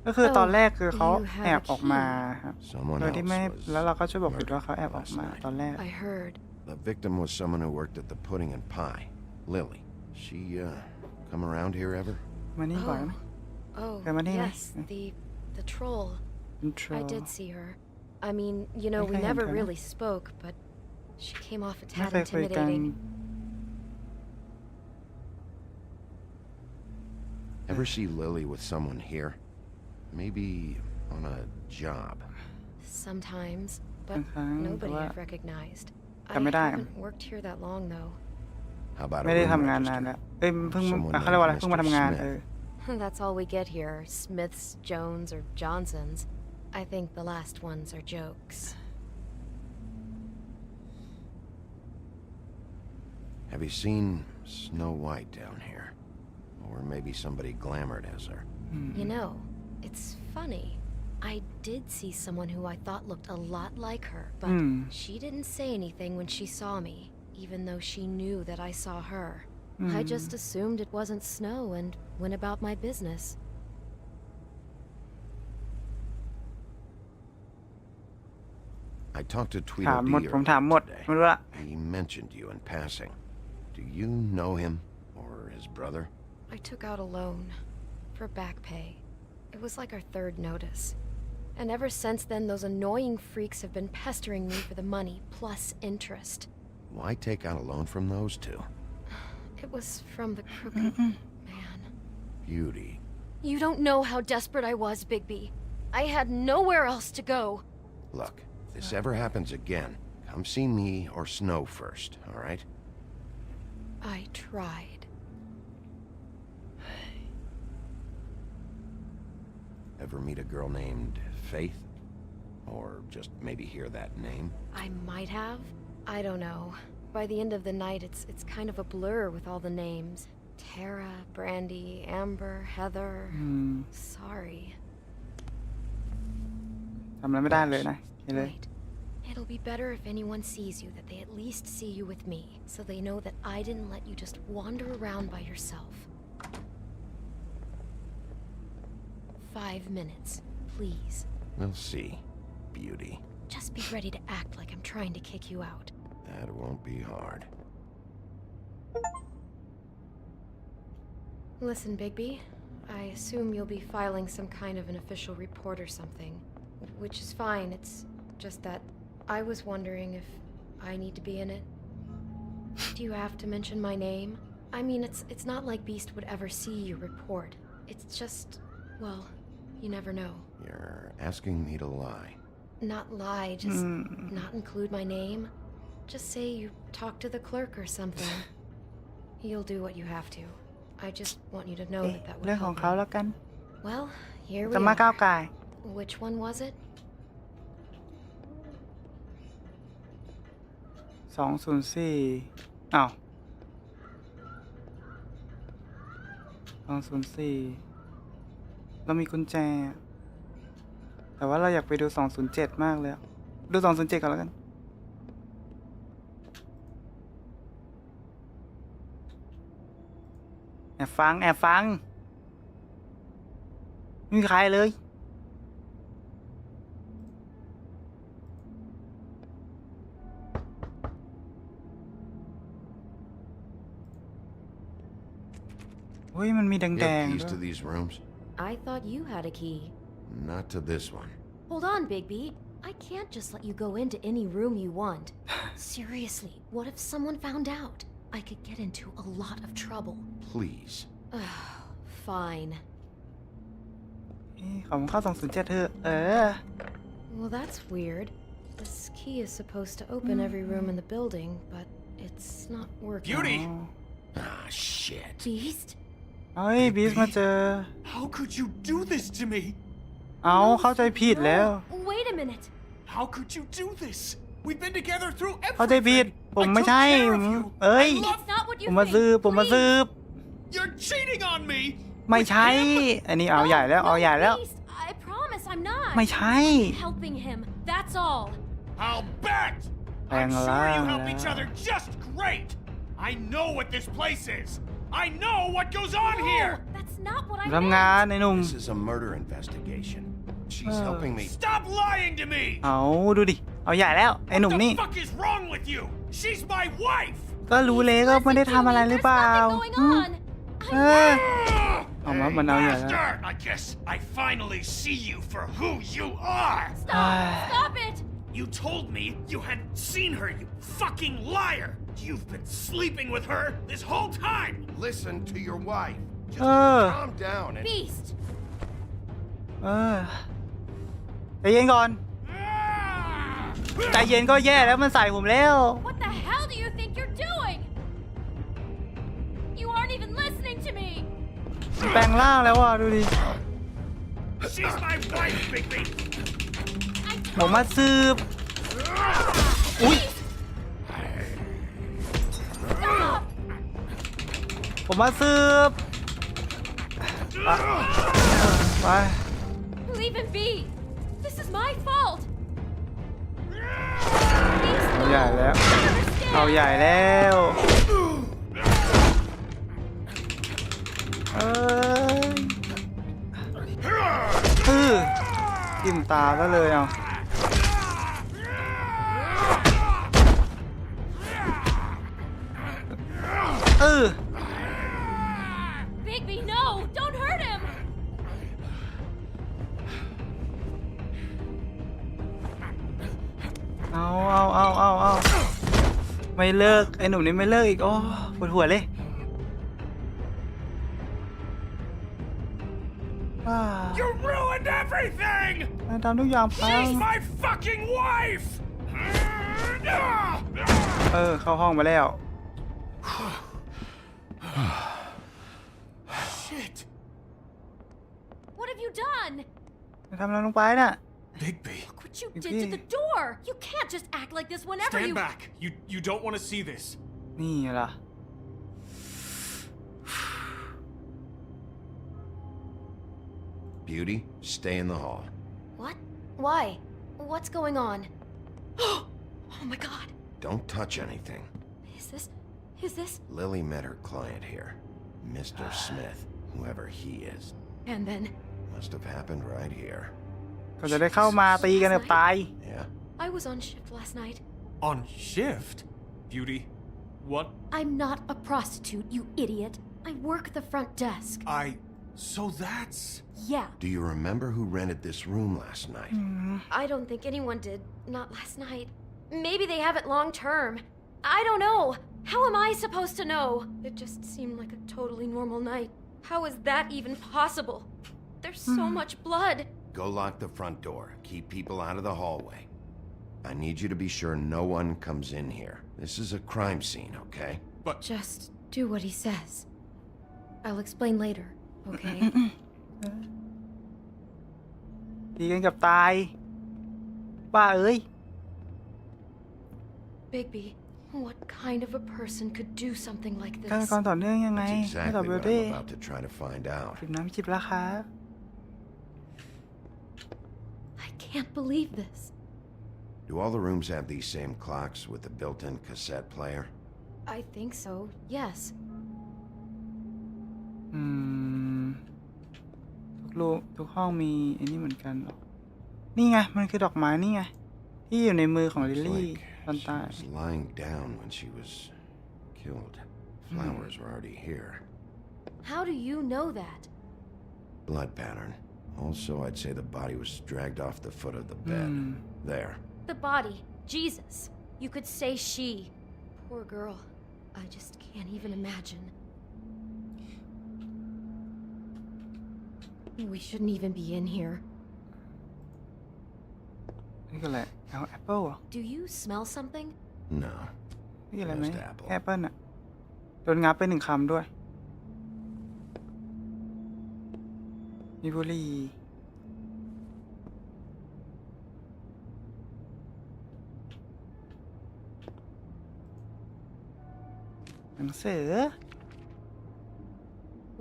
ก็คือตอนแรกคือเขา you have แอบ a ออกมาครับ Someone โดย else ที่ไม่ was แล้วเราก็ช่วยบอกผิดว่า murdered เขาแอบออก last มา night. ตอนแรก I heard. The victim was someone who worked at the Pudding and Pie, Lily. She, come around here ever? มานี่ก่อน Oh, Come on in. yes, the troll. อินโทร I did see her. I mean, you know, we Okay, never okay. really spoke, but she came off a ไม่ tad เคยคุยกัน intimidating. Ever see Lily with someone here? Maybe on a job. Sometimes, but nobody I've recognized. I haven't worked here that long, though. How about ไม่ได้ทำงานนานแล้วเพิ่งเขาเรียกว่าอะไรเพิ่งมาทำงานThat's all we get here, Smiths, Jones, or Johnsons. I think the last ones are jokes. Have you seen Snow White down here? Or maybe somebody glamored as her? You know, it's funny. I did see someone who I thought looked a lot like her, but she didn't say anything when she saw me, even though she knew that I saw her. I just assumed it wasn't Snow and went about my business. I talked to ถามหมด Tweedledee ผมถามหมด today. ไม่รู้ละ He mentioned you in passing. Do you know him or his brother? I took out a loan for back pay. It was like our third notice. And ever since then, those annoying freaks have been pestering me for the money plus interest. Why take out a loan from those two? It was from the crooked man. Beauty. You don't know how desperate I was, Bigby. I had nowhere else to go. Look, if this ever happens again, come see me or Snow first, all right? I tried. Ever meet a girl named Faith? Or just maybe hear that name? I might have. I don't know. By the end of the night, it's kind of a blur with all the names. Tara, Brandy, Amber, Heather. Sorry. ทำอะไรไม่ได้เลยนะเลย Wait. It'll be better if anyone sees you that they at least see you with me, so they know that I didn't let you just wander around by yourself. 5 minutes, please. We'll see, Beauty. Just be ready to act like I'm trying to kick you out. That won't be hard. Listen, Bigby. I assume you'll be filing some kind of an official report or something. Which is fine, it's just that I was wondering if I need to be in it. Do you have to mention my name? I mean, it's not like Beast would ever see your report. It's just, well, you never know. You're asking me to lie. Not lie, just not include my name. Just say you talk to the clerk or something. You'll do what you have to. I just want you to know that would เรื่องของ help เขา me. แล้วกัน Well, here we จะมาก้าว are. ไก่าย Which one was it? 204อ้าว204เรามีกุญแจ แต่ว่าเราอยากไปดู207มากเลยดู207ก่อนแล้วกันแอบฟังไม่มีใครเลยเฮ้ยมันมีแด You ง have ๆ keys ด้ to วย these rooms? I thought you had a key. Not to this one. Hold on, Bigby. I can't just let you go into any room you want. Seriously, what if someone found out? I could get into a lot of trouble. Please. Fine. ขอเข้า207เถอะWell, that's weird. This key is supposed to open every room in the building, but it's not working. Beauty! Ah, shit. Beast? เฮ้ยบีสมาเจอ How could you do this to me? เอาเข้าใจผิดแล้ว Wait a minute. How could you do this? We've been together through เข้าใจผิด everything. ผมไม่ I ใช่ took care of you. เอ้ย That's not what you ผมมา think. ซื้อ Please. You're cheating on me. ไม่ใช่ อันนี้เอาใหญ่แล้ว เอาใหญ่แล้ว Beast, I promise I'm not. ไม่ใช่ Helping him, that's all. I'll bet. I'm sure you help each other just great. I know what this place is. I know what goes on here. No, that's not what I ทำงานไอ้หนุ่ม This is a murder investigation. She's helping me. Stop lying to me. เอาดูดิ เอาใหญ่แล้ว ไอ้หนุ่ม What นี่ the fuck is wrong with you? She's my wife. ก็รู้เลยก็ไม่ได้ทำอะไรหรือเปล่า There's nothing going on. เออ เอามามันเอาใหญ่แล้ว Bastard! I guess I finally see you for who you are. Stop it. You told me you had seen her, you fucking liar! You've been sleeping with her this whole time! Listen to your wife. Calm down and Beast! ใจเย็นก่อนใจเย็นก็แย่แล้วมันใส่ผมแล้ว What the hell do you think you're doing? You aren't even listening to me! แปลงร่างแล้วอ่ะดูดิ She's my wife, Bigby. ผมมาสืบอุ้ย Stop! ผมมาสืบไป Leave him be! This is my fault! เอาใหญ่แล้วเอาใหญ่แล้วจิ้มตาก็เลยเอาBigby, no! Don't hurt him! เอาไม่เลิกไอ้หนุ่มนี่ไม่เลิกอีกโอ้ปวดหัวเลยYou ruined everything! ทำทุกอย่างพัง She's my fucking wife! เข้าห้องมาแล้ว Shit! What have you done? ทำอะไรลงไปน่ะ Bigby. Look what you did to the door! You can't just act like this whenever Stand you- back. You don't want to see this. นี่ล่ะ Beauty, stay in the hall. What? Why? What's going on? Oh my god! Don't touch anything. Is this? Lily met her client here, Mr. Smith, whoever he is. And then? Must have happened right here. ก็จะได้เข้ามาตีกันแบบตาย Yeah. I was on shift last night. On shift? Beauty, what? I'm not a prostitute, you idiot. I work the front desk. So that's... Yeah. Do you remember who rented this room last night? I don't think anyone did. Not last night. Maybe they have it long term. I don't know. How am I supposed to know? It just seemed like a totally normal night. How is that even possible? There's so much blood. Go lock the front door. Keep people out of the hallway. I need you to be sure no one comes in here. This is a crime scene, okay? Just do what he says. I'll explain later, okay? ตีกันกับตายบ้าเอ้ย Bigby, what kind of a person could do something like ฆาต this? กรต่อเนื่องยังไง That's ไม่ต่อ exactly เบล what เด้ I'm about to try to find out. จิบน้ำจิบแล้วครับ I can't believe this. Do all the rooms have these same clocks with the built-in cassette player? I think so, yes. ทุกห้องมีอันนี้เหมือนกันหรอนี่ไงมันคือดอกไม้นี่ไงที่อยู่ในมือของลิลลี่ตอน She ตาย was lying down when she was killed. Flowers were already here. How do you know that? Blood pattern. Also, I'd say the body was dragged off the foot of the bed. There. The body. Jesus. You could say she. Poor girl. I just can't even imagine. We shouldn't even be in here. นี่คืออะไรเอาแอปเปิลเหรอ Do you smell something? No. นี่อะไรไหม Just apple. แอปเปิลอะโดนงับไป1 คำด้วยมีบุหรี่หนังสือ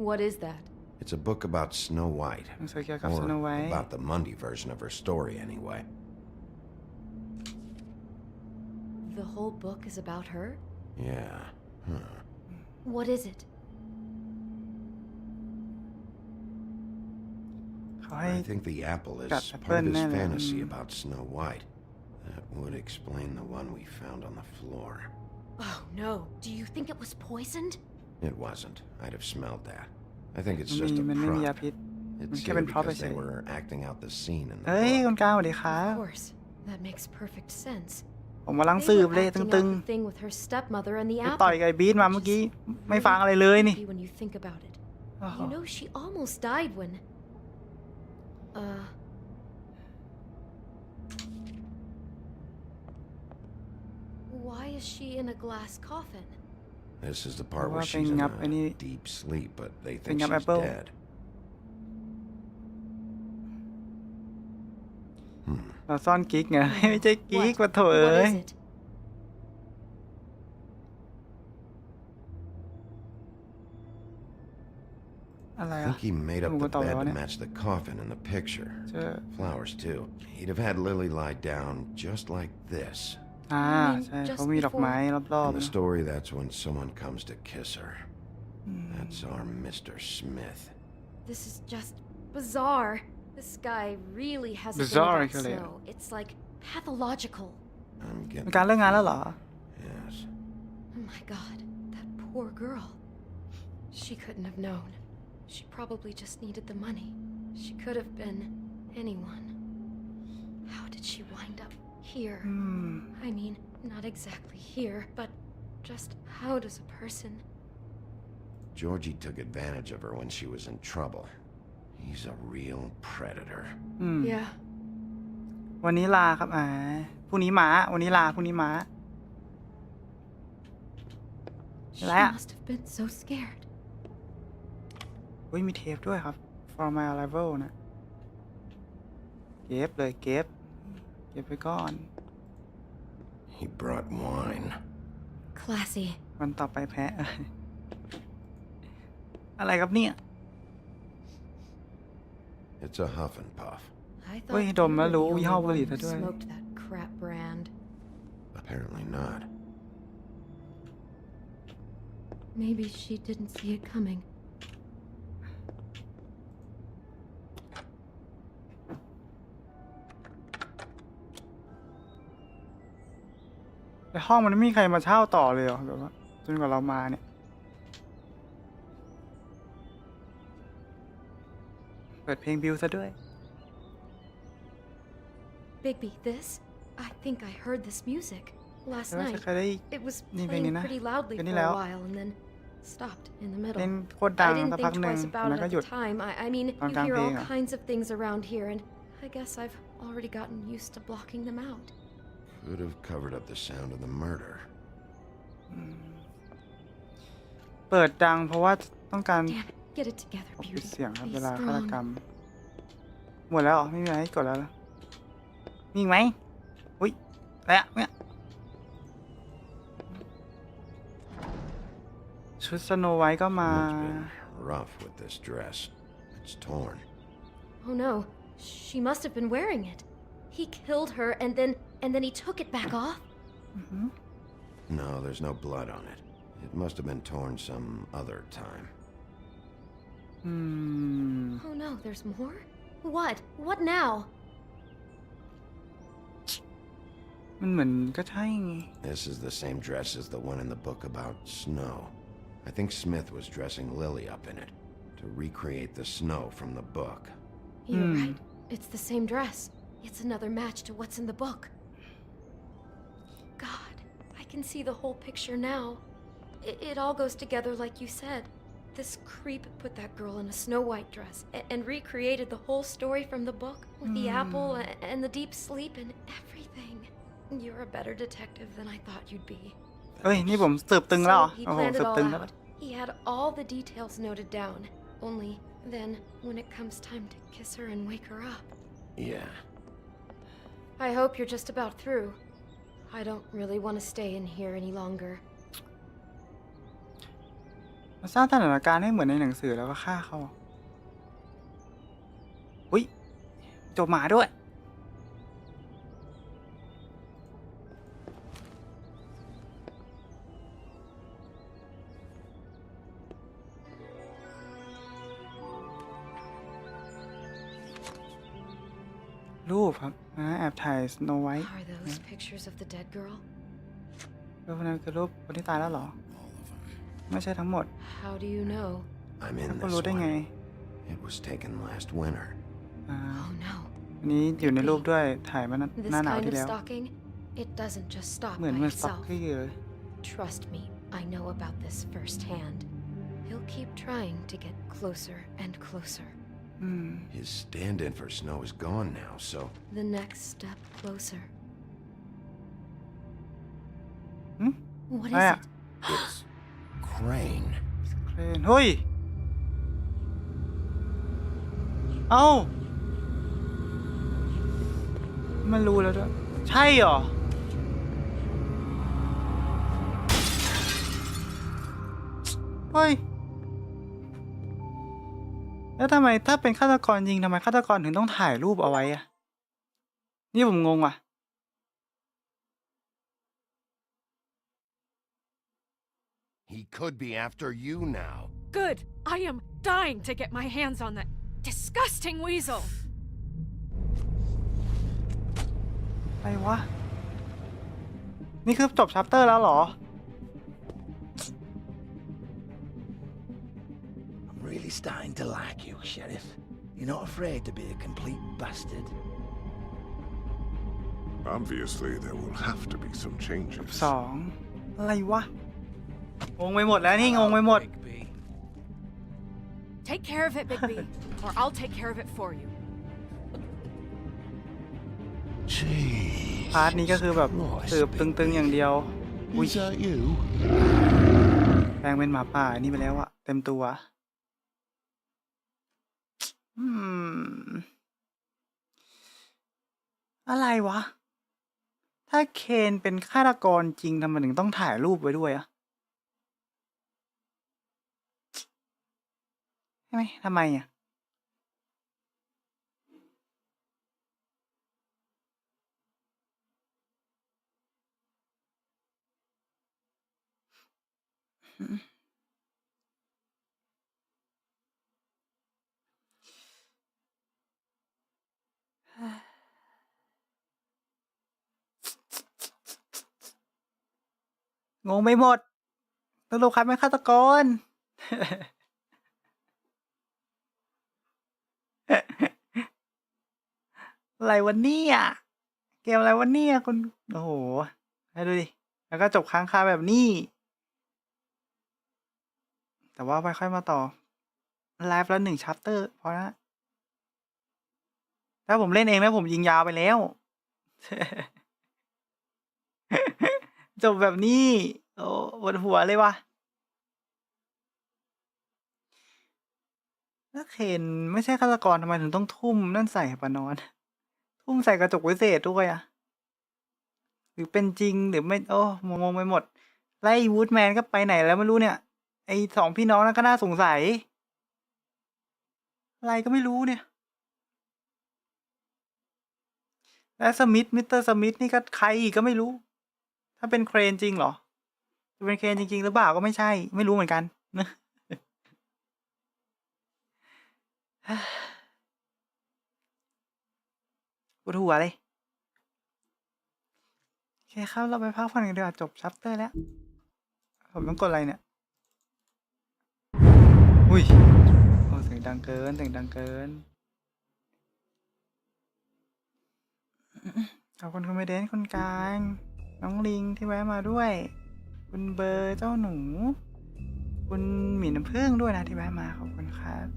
What is that? It's a book about Snow White. หนังสือเกี่ยวกับ Or สโนไวท์ about the Mundy version of her story, anyway. The whole book is about her? Yeah. Huh. What is it? เขาให้ I think the apple is Got part of apple his in it. fantasy about Snow White. That would explain the one we found on the floor. Oh no. Do you think it was poisoned? It wasn't. I'd have smelled that. I think it's just a มันไม่มียา prop. พิษ มัน It's แค่ here เป็นพร็อพ because เฉ they ย were acting out the scene in ๆ the เฮ้ย book. คุณกลางสวัสดีครั Of บ course. That makes perfect sense. ผมกำลัง They สืบ were เลย acting ตึ out ง the thing with her stepmother and the ๆไปต่อย apple. กับไอ้บีทมาเมื่อกี้ ไม่ฟังอะไรเลยนี่ When you think about it. You know, she almost died when... Why is she in a glass coffin? This is the part where she's in a deep sleep, but they think she's dead. เราซ่อนกิ๊กไง ไม่ใช่กิ๊ก What? มาโถเอ้ย What is it? อะไร I อ่ะ think he made up ผม the ก็ตอบ bed แล้ว to เนี่ย match the coffin in the picture. เจอ Flowers, too. He'd have had Lily lie down just like this. ใช่เขามีดอกไม้รอบ In the story, that's when someone comes to kiss her. That's our Mr. Smith. This is just bizarre. This guy really has a thing Bizarre, about actually. snow. It's like pathological. I'm ๆ getting... เป็นการเลิกงานแล้วเหรอ Yes. Oh my god, that poor girl. She couldn't have known. She probably just needed the money. She could have been anyone. How did she wind up here? I mean, not exactly here, but just how does a person... Georgie took advantage of her when she was in trouble. He's a real predator. Yeah. วันนี้ลาครับพรุ่งนี้ม้าวันนี้ลาพรุ่งนี้ม้า She must have been so scared. อุ้ยมีเทปด้วยครับ For My Arrival นะเก็บเลยเก็บไปก่อน He brought wine. Classy. วันต่อไปแพ้ อะไรครับเนี่ย It's a huff and puff. I เฮ้ย thought ด you ม were แล้ว the รู้ only ยี่ห้อบุห one รี่ who ซะด้วย smoked that crap brand. Apparently not. Maybe she didn't see it coming. ในห้องมันไม่มีใครมาเช่าต่อเลยเหรอแบบว่าจนกว่าเรามาเนี่ย เปิดเพลงบิวซะด้วย Bigby, this? I think I heard this music last แต่ว่า night. จะเคยได้ It was นี่เพลง playing นี้นะ pretty loudly เพลง for นี้แล้ว a while and then stopped in the เล่น middle. โคตรดัง I สัก didn't พัก think หนึ่ง twice แต่ about มัน it ก็ at หยุด the time. I mean, Tao you càng hear all phê à? kinds of things around here, and I guess I've already gotten used to blocking them out. Could have covered up the sound of the murder. เปิดดังเพราะว่าต้องการ Damn it, get it together, ปิด Beauty. เสียงครับ Be เวลาฆาต strong. กรรม หมดแล้วเหรอไม่มีอะไรให้กดแล้วเหรอมีอีกไหมอุ้ยอะไรอะเนี่ยชุดสโนไวท์ก็มา It's been rough with this dress. It's torn. Oh no, she must have been wearing it. He killed her and then he took it back off? No, there's no blood on it. It must have been torn some other time. Oh no, there's more? What? What now? มันเหมือนก็ใช่ไง This is the same dress as the one in the book about snow. I think Smith was dressing Lily up in it to recreate the snow from the book. You're right. It's the same dress. It's another match to what's in the book. God, I can see the whole picture now. It all goes together like you said. This creep put that girl in a Snow White dress and recreated the whole story from the book with the apple and the deep sleep and everything. You're a better detective than I thought you'd be. เฮ้ยนี่ผมสืบตึงแล้วเหรอ So he โอ้โห planned สื it บ all ตึงแล้ว out. He had all the details noted down. Only then, when it comes time to kiss her and wake her up. Yeah. I hope you're just about through. I don't really want to stay in here any longer. มาสร้างสถานการณ์ให้เหมือนในหนังสือแล้วก็ฆ่าเขาอุ้ยจบหมาด้วย รูปครับแอบถ่ายสโนไวท์ Are those pictures of the dead girl? รูปนั้นคือรูปคนที่ตายแล้วเหรอ ไม่ใช่ทั้งหมด How do you know? I'm in ก็ this รู้ได้ไง one. It was taken last winter. Oh no. อันนี้อยู่ในรูปด้วยถ่ายมาห This น้าหนาว kind ที่ of แล้ว stalking, it doesn't just stop เหมือน by มันสต็อก itself. กี้เลย Trust me, I know about this firsthand. He'll keep trying to get closer and closer. His stand-in for Snow is gone now, so... The next step closer. What is it? It's Crane. เฮ้ย เอ้ามันรู้แล้วด้วยใช่เหรอเฮ้ยแล้วทำไมถ้าเป็นฆาตกรจริงทำไมฆาตกรถึงต้องถ่ายรูปเอาไว้อะนี่ผมงงว่ะ He could be after you now. Good. I am dying to get my hands on that disgusting weasel. อะไรวะ นี่คือจบชัปเตอร์แล้วเหรอ I'm really starting to like you, Sheriff. You're not afraid to be a complete bastard. Obviously, there will have to be some changes. 2อะไรวะงงไปหมดแล้วนี่งงไปหมด Take care of it, Bigby, or I'll take care of it for you. พาร์ทนี้ก็คือแบบสืบตึงๆอย่างเดียวอุ้ย Is that you? แปลงเป็นหมาป่านี่ไปแล้วอะเต็มตัวอะไรวะ ถ้าเคนเป็นฆาตกรจริงทำไมถึงต้องถ่ายรูปไว้ด้วยอะใช่ไหมทำไมอะงงไปหมดสรุปใครเป็นฆาตกร อะไรวันนี้อ่ะเกมอะไรวันนี้คุณโอ้โหให้ดูดิแล้วก็จบค้างคาแบบนี้แต่ว่าค่อยๆมาต่อไลฟ์ละ1 ชัปเตอร์พอนะถ้าผมเล่นเองนะผมยิงยาวไปแล้ว จบแบบนี้โอ้ปวดหัวเลยวะแล้วเคนไม่ใช่ฆาตกรทำไมถึงต้องทุ่มนั่นใส่ปะนอนทุ่มใส่กระจกวิเศษด้วยอะหรือเป็นจริงหรือไม่โอ้งงไปหมดไล่วูดแมนก็ไปไหนแล้วไม่รู้เนี่ยไอ้2 พี่น้องนั่นก็น่าสงสัยอะไรก็ไม่รู้เนี่ยและสมิธมิสเตอร์สมิธนี่ก็ใครอีกก็ไม่รู้ถ้าเป็นเครนจริงเหรอจะเป็นเครนจริงๆหรือเปล่าก็ไม่ใช่ไม่รู้เหมือนกันนะปวดหัวเลยโอเคครับเราไปพักผ่อนกันดีกว่าจบชัปเตอร์แล้วผมต้องกดอะไรเนี่ยอุ้ยโอ้เสียงดังเกินเสียงดังเกินขอบคุณคุณเมเดนคุณกลางน้องลิงที่แวะมาด้วยคุณเบอร์เจ้าหนูคุณหมี่น้ำผึ้งด้วยนะที่แวะมาขอบคุณครับ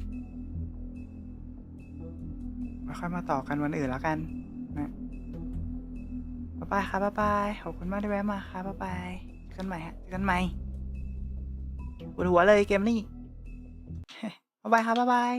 มาค่อยมาต่อกันวันอื่นแล้วกันนะบ๊ายบายครับบ๊ายบายขอบคุณมากที่แวะมาครับบ๊ายบายเจอกันใหม่ฮะเจอกันใหม่ปวดหัวเลยเกมนี้ บ๊ายบายครับบ๊ายบาย